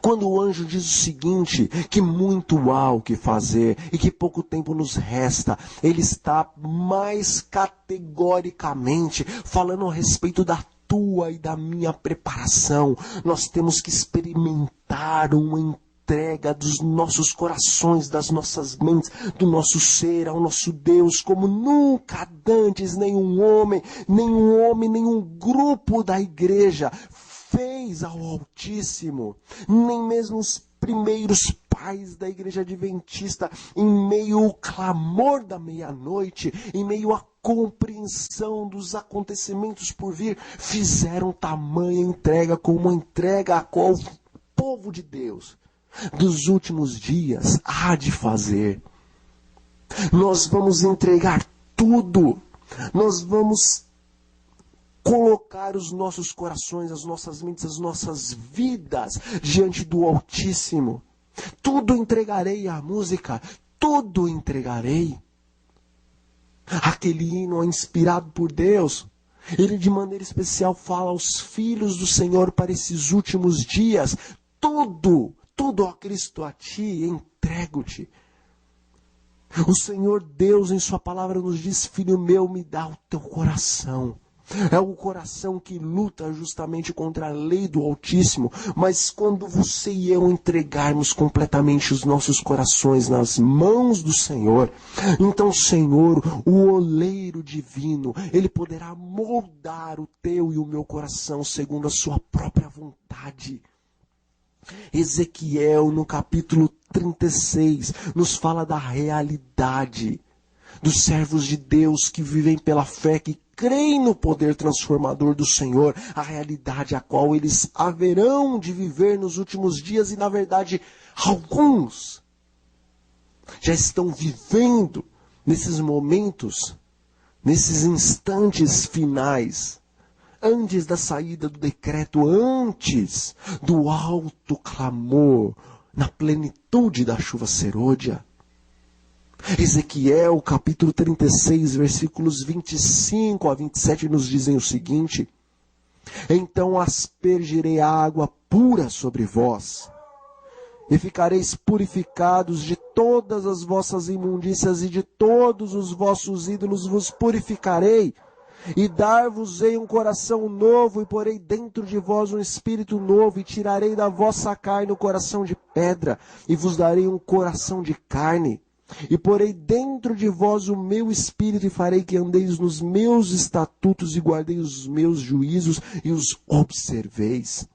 Quando o anjo diz o seguinte, que muito há o que fazer e que pouco tempo nos resta, ele está mais categoricamente falando a respeito da tua e da minha preparação. Nós temos que experimentar uma entrega dos nossos corações, das nossas mentes, do nosso ser ao nosso Deus, como nunca dantes nenhum homem, nenhum grupo da igreja fez ao Altíssimo. Nem mesmo os primeiros pais da igreja adventista, em meio ao clamor da meia-noite, em meio à compreensão dos acontecimentos por vir, fizeram tamanha entrega como a entrega a qual o povo de Deus dos últimos dias há de fazer. Nós vamos entregar tudo. Nós vamos colocar os nossos corações, as nossas mentes, as nossas vidas diante do Altíssimo. Tudo entregarei à música, tudo entregarei. Aquele hino é inspirado por Deus. Ele de maneira especial fala aos filhos do Senhor para esses últimos dias. Tudo, ó Cristo, a ti entrego-te. O Senhor Deus em sua palavra nos diz: filho meu, me dá o teu coração. É o coração que luta justamente contra a lei do Altíssimo. Mas quando você e eu entregarmos completamente os nossos corações nas mãos do Senhor, então o Senhor, o oleiro divino, Ele poderá moldar o teu e o meu coração segundo a sua própria vontade. Ezequiel, no capítulo 36, nos fala da realidade dos servos de Deus que vivem pela fé, que creem no poder transformador do Senhor, a realidade a qual eles haverão de viver nos últimos dias, e na verdade alguns já estão vivendo nesses momentos, nesses instantes finais, antes da saída do decreto, antes do alto clamor, na plenitude da chuva serôdia. Ezequiel, capítulo 36, versículos 25 a 27, nos dizem o seguinte: então aspergirei água pura sobre vós, e ficareis purificados de todas as vossas imundícias, e de todos os vossos ídolos vos purificarei, e dar-vos-ei um coração novo, e porei dentro de vós um espírito novo, e tirarei da vossa carne o coração de pedra, e vos darei um coração de carne. E porei dentro de vós o meu espírito, e farei que andeis nos meus estatutos, e guardeis os meus juízos, e os observeis.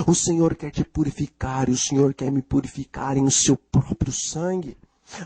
O Senhor quer te purificar, e o Senhor quer me purificar em o seu próprio sangue.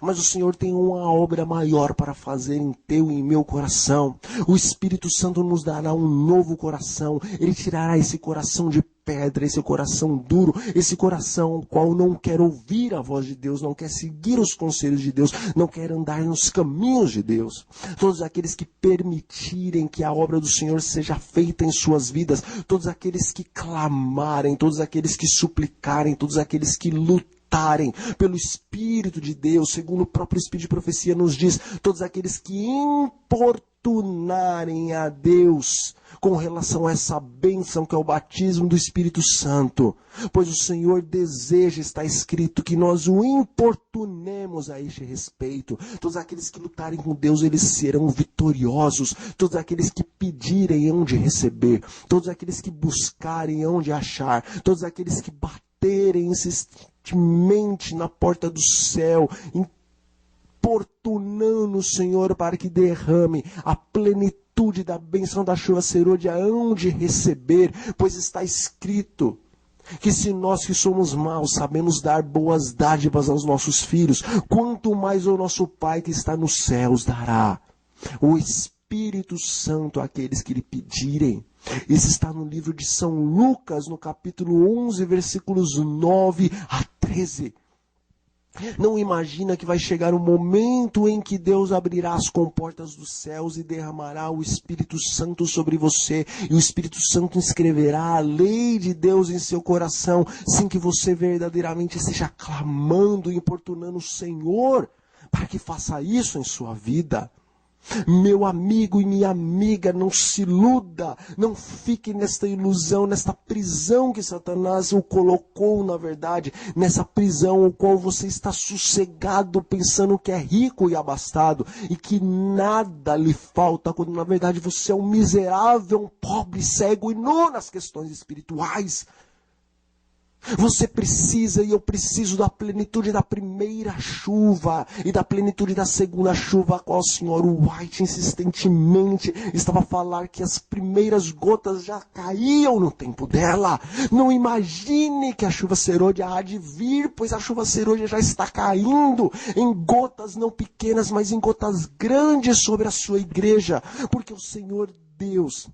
Mas o Senhor tem uma obra maior para fazer em teu e em meu coração. O Espírito Santo nos dará um novo coração. Ele tirará esse coração de pedra, esse coração duro, esse coração qual não quer ouvir a voz de Deus, não quer seguir os conselhos de Deus, não quer andar nos caminhos de Deus. Todos aqueles que permitirem que a obra do Senhor seja feita em suas vidas, todos aqueles que clamarem, todos aqueles que suplicarem, todos aqueles que lutarem pelo Espírito de Deus, segundo o próprio Espírito de profecia nos diz, todos aqueles que importunarem a Deus com relação a essa bênção que é o batismo do Espírito Santo, pois o Senhor deseja, está escrito, que nós o importunemos a este respeito. Todos aqueles que lutarem com Deus, eles serão vitoriosos. Todos aqueles que pedirem hão de receber, todos aqueles que buscarem hão de achar, todos aqueles que baterem insistentemente na porta do céu, importunando o Senhor para que derrame a plenitude da bênção da chuva serôdia, hão de receber, pois está escrito que se nós que somos maus sabemos dar boas dádivas aos nossos filhos, quanto mais o nosso Pai que está nos céus dará o Espírito Santo àqueles que lhe pedirem. Isso está no livro de São Lucas, no capítulo 11, versículos 9 a 13. Não imagina que vai chegar um momento em que Deus abrirá as comportas dos céus e derramará o Espírito Santo sobre você, e o Espírito Santo escreverá a lei de Deus em seu coração, sem que você verdadeiramente esteja clamando e importunando o Senhor para que faça isso em sua vida. Meu amigo e minha amiga, não se iluda, não fique nesta ilusão, nesta prisão que Satanás o colocou, na verdade, nessa prisão o qual você está sossegado pensando que é rico e abastado e que nada lhe falta, quando na verdade você é um miserável, um pobre, cego e nu nas questões espirituais. Você precisa e eu preciso da plenitude da primeira chuva e da plenitude da segunda chuva, a qual o Sr. White insistentemente estava a falar que as primeiras gotas já caíam no tempo dela. Não imagine que a chuva serôdia há de vir, pois a chuva serôdia já está caindo em gotas não pequenas, mas em gotas grandes sobre a sua igreja, porque o Senhor Deus,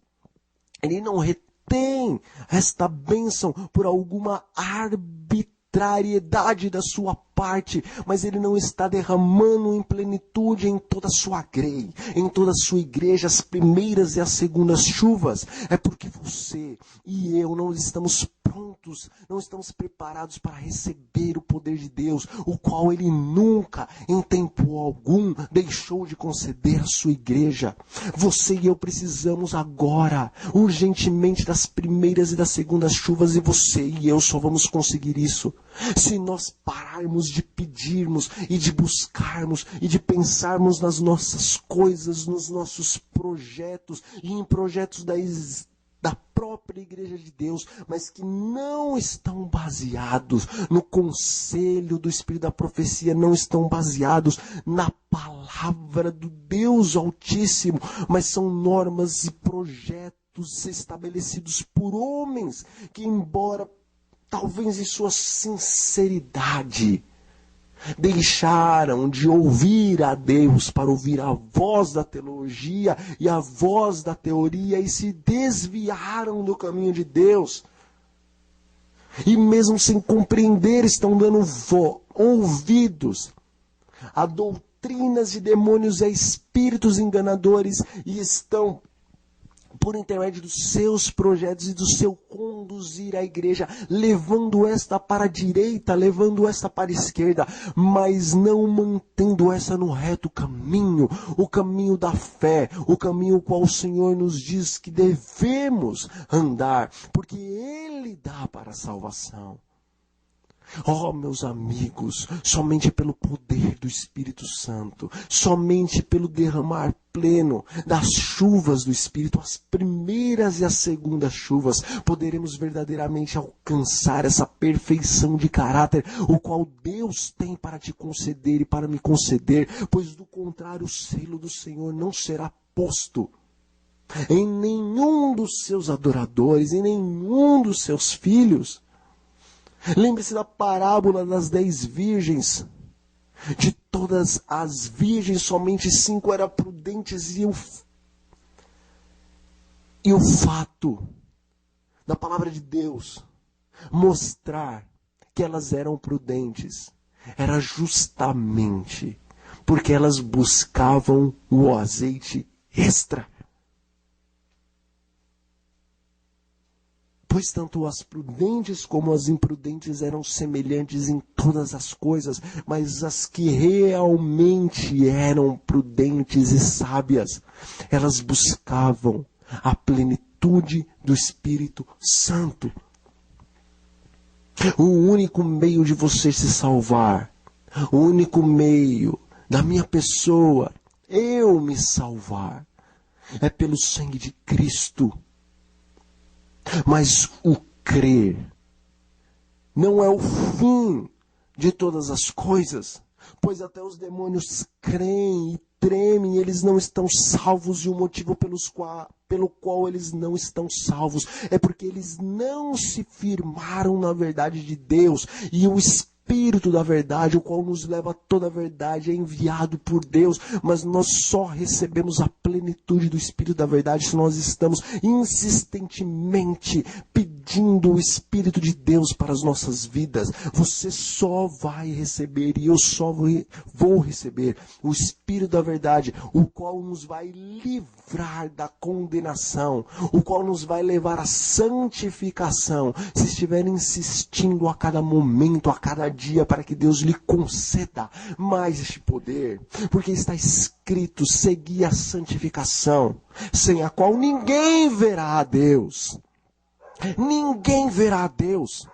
Ele não retém esta bênção por alguma arbitrariedade da sua parte, mas Ele não está derramando em plenitude em toda a sua grei, em toda a sua igreja, as primeiras e as segundas chuvas. É porque você e eu não estamos prontos, não estamos preparados para receber o poder de Deus, o qual Ele nunca, em tempo algum, deixou de conceder à sua igreja. Você e eu precisamos agora, urgentemente, das primeiras e das segundas chuvas, e você e eu só vamos conseguir isso se nós pararmos de pedirmos e de buscarmos e de pensarmos nas nossas coisas, nos nossos projetos e em projetos da própria igreja de Deus, mas que não estão baseados no conselho do Espírito da profecia, não estão baseados na palavra do Deus Altíssimo, mas são normas e projetos estabelecidos por homens que, embora talvez em sua sinceridade, deixaram de ouvir a Deus para ouvir a voz da teologia e a voz da teoria e se desviaram do caminho de Deus. E mesmo sem compreender, estão dando ouvidos a doutrinas de demônios e a espíritos enganadores e estão, por intermédio dos seus projetos e do seu conduzir a igreja, levando esta para a direita, levando esta para a esquerda, mas não mantendo essa no reto caminho, o caminho da fé, o caminho qual o Senhor nos diz que devemos andar, porque Ele dá para a salvação. Oh, meus amigos, somente pelo poder do Espírito Santo, somente pelo derramar pleno das chuvas do Espírito, as primeiras e as segundas chuvas, poderemos verdadeiramente alcançar essa perfeição de caráter, o qual Deus tem para te conceder e para me conceder, pois do contrário o selo do Senhor não será posto em nenhum dos seus adoradores, em nenhum dos seus filhos. Lembre-se da parábola das 10 virgens. De todas as virgens, somente 5 eram prudentes e o fato da palavra de Deus mostrar que elas eram prudentes era justamente porque elas buscavam o azeite extra. Pois tanto as prudentes como as imprudentes eram semelhantes em todas as coisas, mas as que realmente eram prudentes e sábias, elas buscavam a plenitude do Espírito Santo. O único meio de você se salvar, o único meio da minha pessoa, eu me salvar, é pelo sangue de Cristo. Mas o crer não é o fim de todas as coisas, pois até os demônios creem e tremem, eles não estão salvos, e o motivo pelo qual eles não estão salvos é porque eles não se firmaram na verdade de Deus, e o Espírito da verdade, o qual nos leva a toda a verdade, é enviado por Deus, mas nós só recebemos a plenitude do Espírito da verdade se nós estamos insistentemente pedindo o Espírito de Deus para as nossas vidas. Você só vai receber, e eu só vou receber, o Espírito da verdade, o qual nos vai livrar da condenação, o qual nos vai levar à santificação, se estiver insistindo a cada momento, a cada dia, para que Deus lhe conceda mais este poder, porque está escrito: segui a santificação, sem a qual ninguém verá a Deus. Ninguém verá a Deus.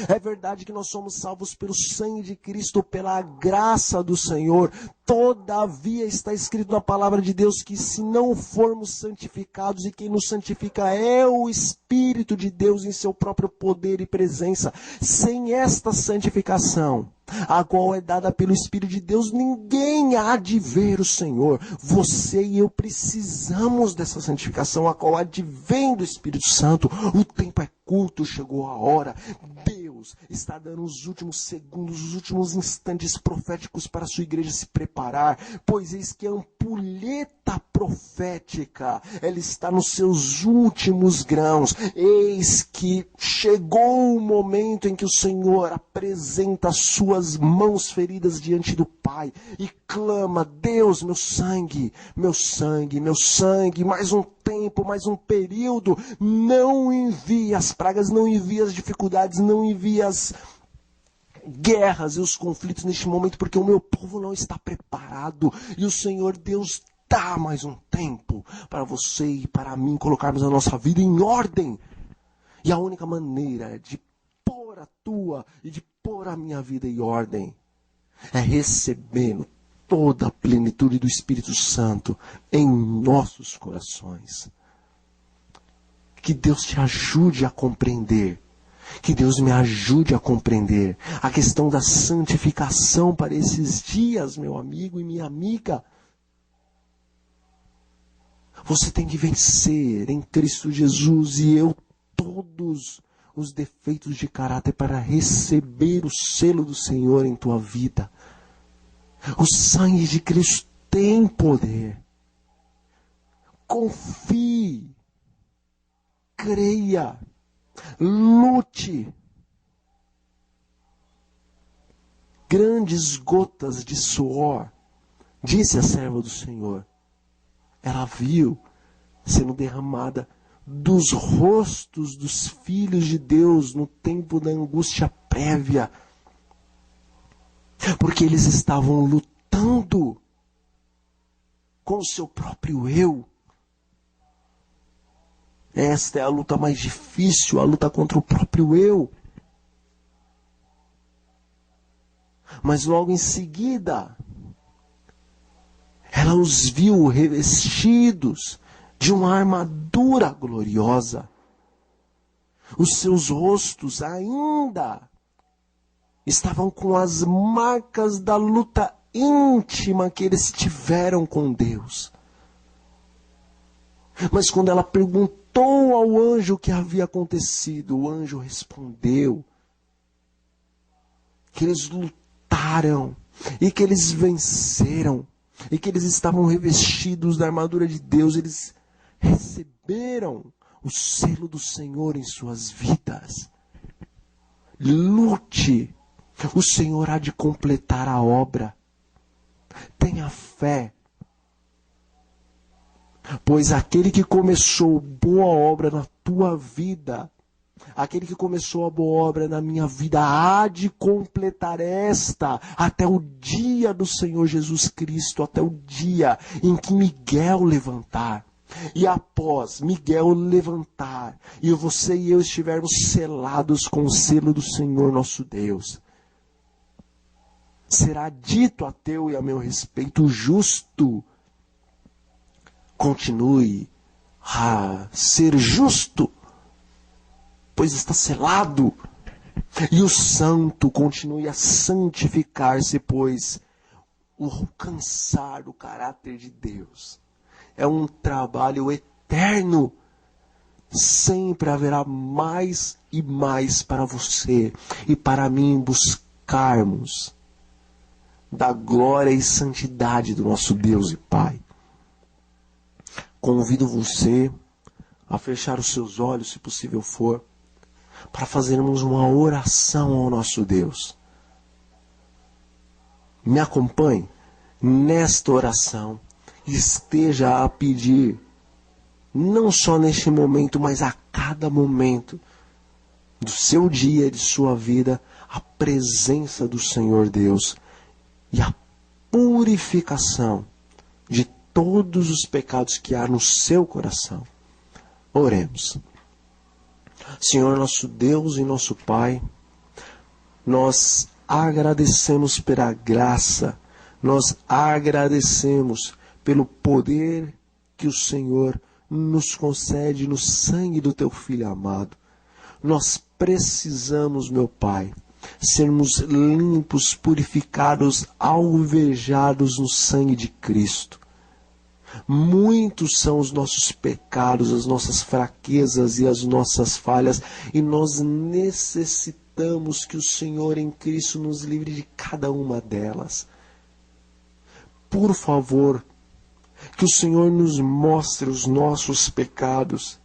É verdade que nós somos salvos pelo sangue de Cristo, pela graça do Senhor. Todavia está escrito na palavra de Deus que se não formos santificados, e quem nos santifica é o Espírito de Deus em seu próprio poder e presença. Sem esta santificação, a qual é dada pelo Espírito de Deus, ninguém há de ver o Senhor. Você e eu precisamos dessa santificação, a qual advém do Espírito Santo. O tempo é curto, chegou a hora. Deus está dando os últimos segundos, os últimos instantes proféticos para a sua igreja se preparar, pois eis que a ampulheta profética, ela está nos seus últimos grãos. Eis que chegou o momento em que o Senhor apresenta as suas mãos feridas diante do Pai e clama: Deus, meu sangue, meu sangue, meu sangue, mais um tempo, mais um período, não envie as pragas, não envie as dificuldades, não envie as guerras e os conflitos neste momento, porque o meu povo não está preparado. E o Senhor Deus dá mais um tempo para você e para mim colocarmos a nossa vida em ordem. E a única maneira de pôr a tua e de pôr a minha vida em ordem é recebendo toda a plenitude do Espírito Santo em nossos corações. Que Deus te ajude a compreender. Que Deus me ajude a compreender a questão da santificação para esses dias, meu amigo e minha amiga. Você tem que vencer em Cristo Jesus e eu todos os defeitos de caráter para receber o selo do Senhor em tua vida. O sangue de Cristo tem poder. Confie. Creia. Lute. Grandes gotas de suor, disse a serva do Senhor. Ela viu sendo derramada dos rostos dos filhos de Deus no tempo da angústia prévia. Porque eles estavam lutando com o seu próprio eu. Esta é a luta mais difícil, a luta contra o próprio eu. Mas logo em seguida, ela os viu revestidos de uma armadura gloriosa. Os seus rostos ainda estavam com as marcas da luta íntima que eles tiveram com Deus. Mas quando ela perguntou ao anjo o que havia acontecido, o anjo respondeu que eles lutaram e que eles venceram e que eles estavam revestidos da armadura de Deus. Eles receberam o selo do Senhor em suas vidas. Lute, o Senhor há de completar a obra. Tenha fé. Pois aquele que começou boa obra na tua vida, aquele que começou a boa obra na minha vida, há de completar esta até o dia do Senhor Jesus Cristo, até o dia em que Miguel levantar. E após Miguel levantar, e você e eu estivermos selados com o selo do Senhor nosso Deus, será dito a teu e a meu respeito: justo. Continue a ser justo, pois está selado. E o santo continue a santificar-se, pois o alcançar o caráter de Deus é um trabalho eterno. Sempre haverá mais e mais para você e para mim buscarmos da glória e santidade do nosso Deus e Pai. Convido você a fechar os seus olhos, se possível for, para fazermos uma oração ao nosso Deus. Me acompanhe nesta oração. Esteja a pedir, não só neste momento, mas a cada momento do seu dia, de sua vida, a presença do Senhor Deus e a purificação de todos os pecados que há no seu coração. Oremos. Senhor nosso Deus e nosso Pai, Nós agradecemos pela graça, nós agradecemos pelo poder que o Senhor nos concede no sangue do teu Filho amado. Nós precisamos, meu Pai, sermos limpos, purificados, alvejados no sangue de Cristo. Muitos são os nossos pecados, as nossas fraquezas e as nossas falhas, e nós necessitamos que o Senhor em Cristo nos livre de cada uma delas. Por favor, que o Senhor nos mostre os nossos pecados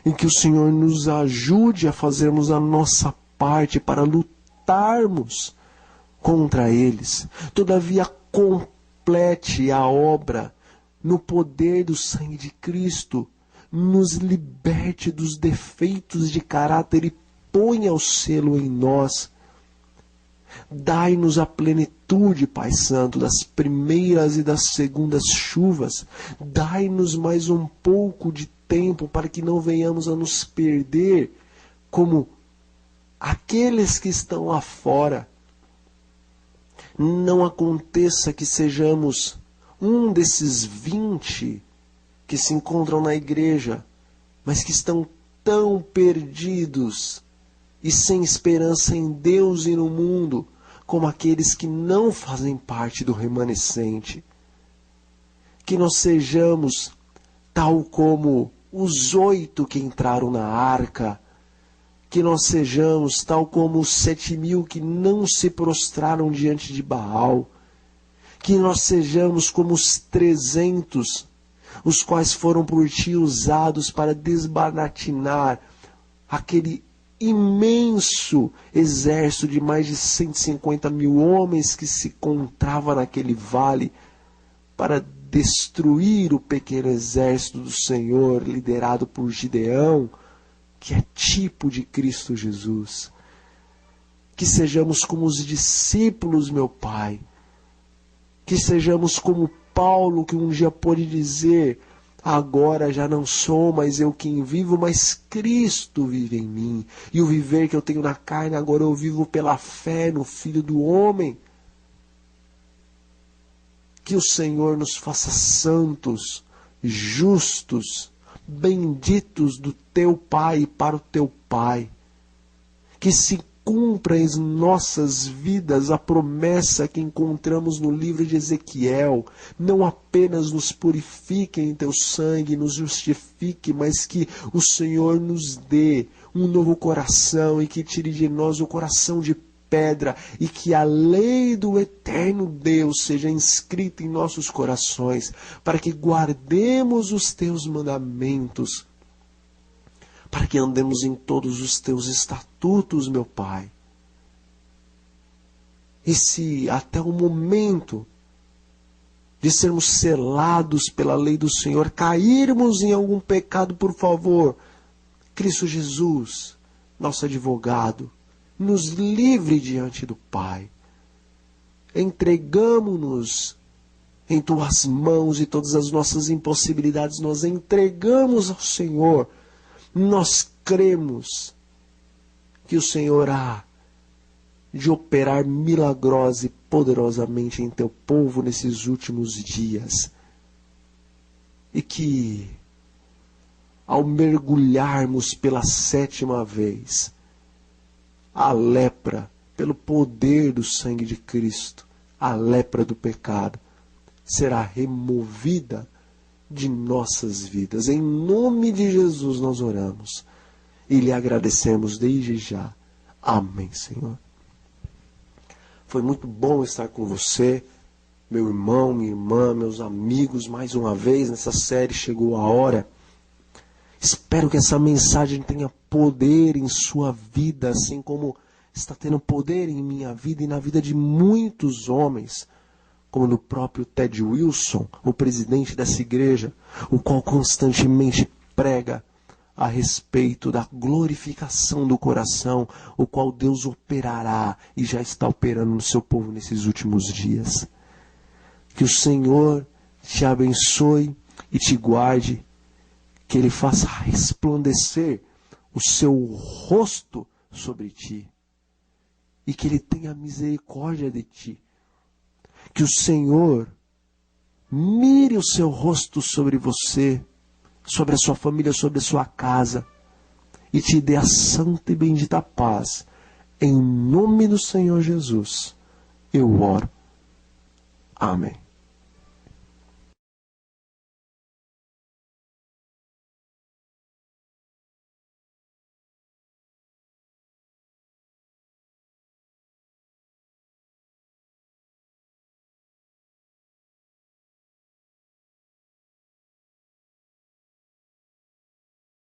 e que o Senhor nos ajude a fazermos a nossa parte para lutarmos contra eles. Todavia, complete a obra no poder do sangue de Cristo. Nos liberte dos defeitos de caráter e ponha o selo em nós. Dai-nos a plenitude, Pai Santo, das primeiras e das segundas chuvas. Dai-nos mais um pouco de tempo para que não venhamos a nos perder como aqueles que estão lá fora. Não aconteça que sejamos um desses 20 que se encontram na igreja, mas que estão tão perdidos e sem esperança em Deus e no mundo, como aqueles que não fazem parte do remanescente. Que nós sejamos tal como os 8 que entraram na arca, que nós sejamos tal como os 7.000 que não se prostraram diante de Baal, que nós sejamos como os 300, os quais foram por ti usados para desbaratinar aquele imenso exército de mais de 150.000 homens que se encontrava naquele vale para destruir o pequeno exército do Senhor, liderado por Gideão, que é tipo de Cristo Jesus. Que sejamos como os discípulos, meu Pai. Que sejamos como Paulo, que um dia pôde dizer: agora já não sou mais eu quem vivo, mas Cristo vive em mim. E o viver que eu tenho na carne, agora eu vivo pela fé no Filho do Homem. Que o Senhor nos faça santos, justos, benditos do teu Pai e para o teu Pai. Que se cumpra em nossas vidas a promessa que encontramos no livro de Ezequiel. Não apenas nos purifique em teu sangue, nos justifique, mas que o Senhor nos dê um novo coração e que tire de nós o coração de pedra e que a lei do eterno Deus seja inscrita em nossos corações, para que guardemos os teus mandamentos, para que andemos em todos os teus estatutos, meu Pai. E se até o momento de sermos selados pela lei do Senhor, cairmos em algum pecado, por favor, Cristo Jesus, nosso advogado, nos livre diante do Pai. Entregamo-nos em tuas mãos e todas as nossas impossibilidades nós entregamos ao Senhor. Nós cremos que o Senhor há de operar milagrosa e poderosamente em teu povo nesses últimos dias. E que, ao mergulharmos pela 7ª vez, a lepra, pelo poder do sangue de Cristo, a lepra do pecado, será removida de nossas vidas. Em nome de Jesus nós oramos e lhe agradecemos desde já. Amém, Senhor. Foi muito bom estar com você, meu irmão, minha irmã, meus amigos, mais uma vez nessa série Chegou a Hora. Espero que essa mensagem tenha poder em sua vida, assim como está tendo poder em minha vida e na vida de muitos homens, como no próprio Ted Wilson, o presidente dessa igreja, o qual constantemente prega a respeito da glorificação do coração, o qual Deus operará e já está operando no seu povo nesses últimos dias. Que o Senhor te abençoe e te guarde, que Ele faça resplandecer o seu rosto sobre ti e que Ele tenha misericórdia de ti. Que o Senhor mire o seu rosto sobre você, sobre a sua família, sobre a sua casa, e te dê a santa e bendita paz. Em nome do Senhor Jesus, eu oro. Amém.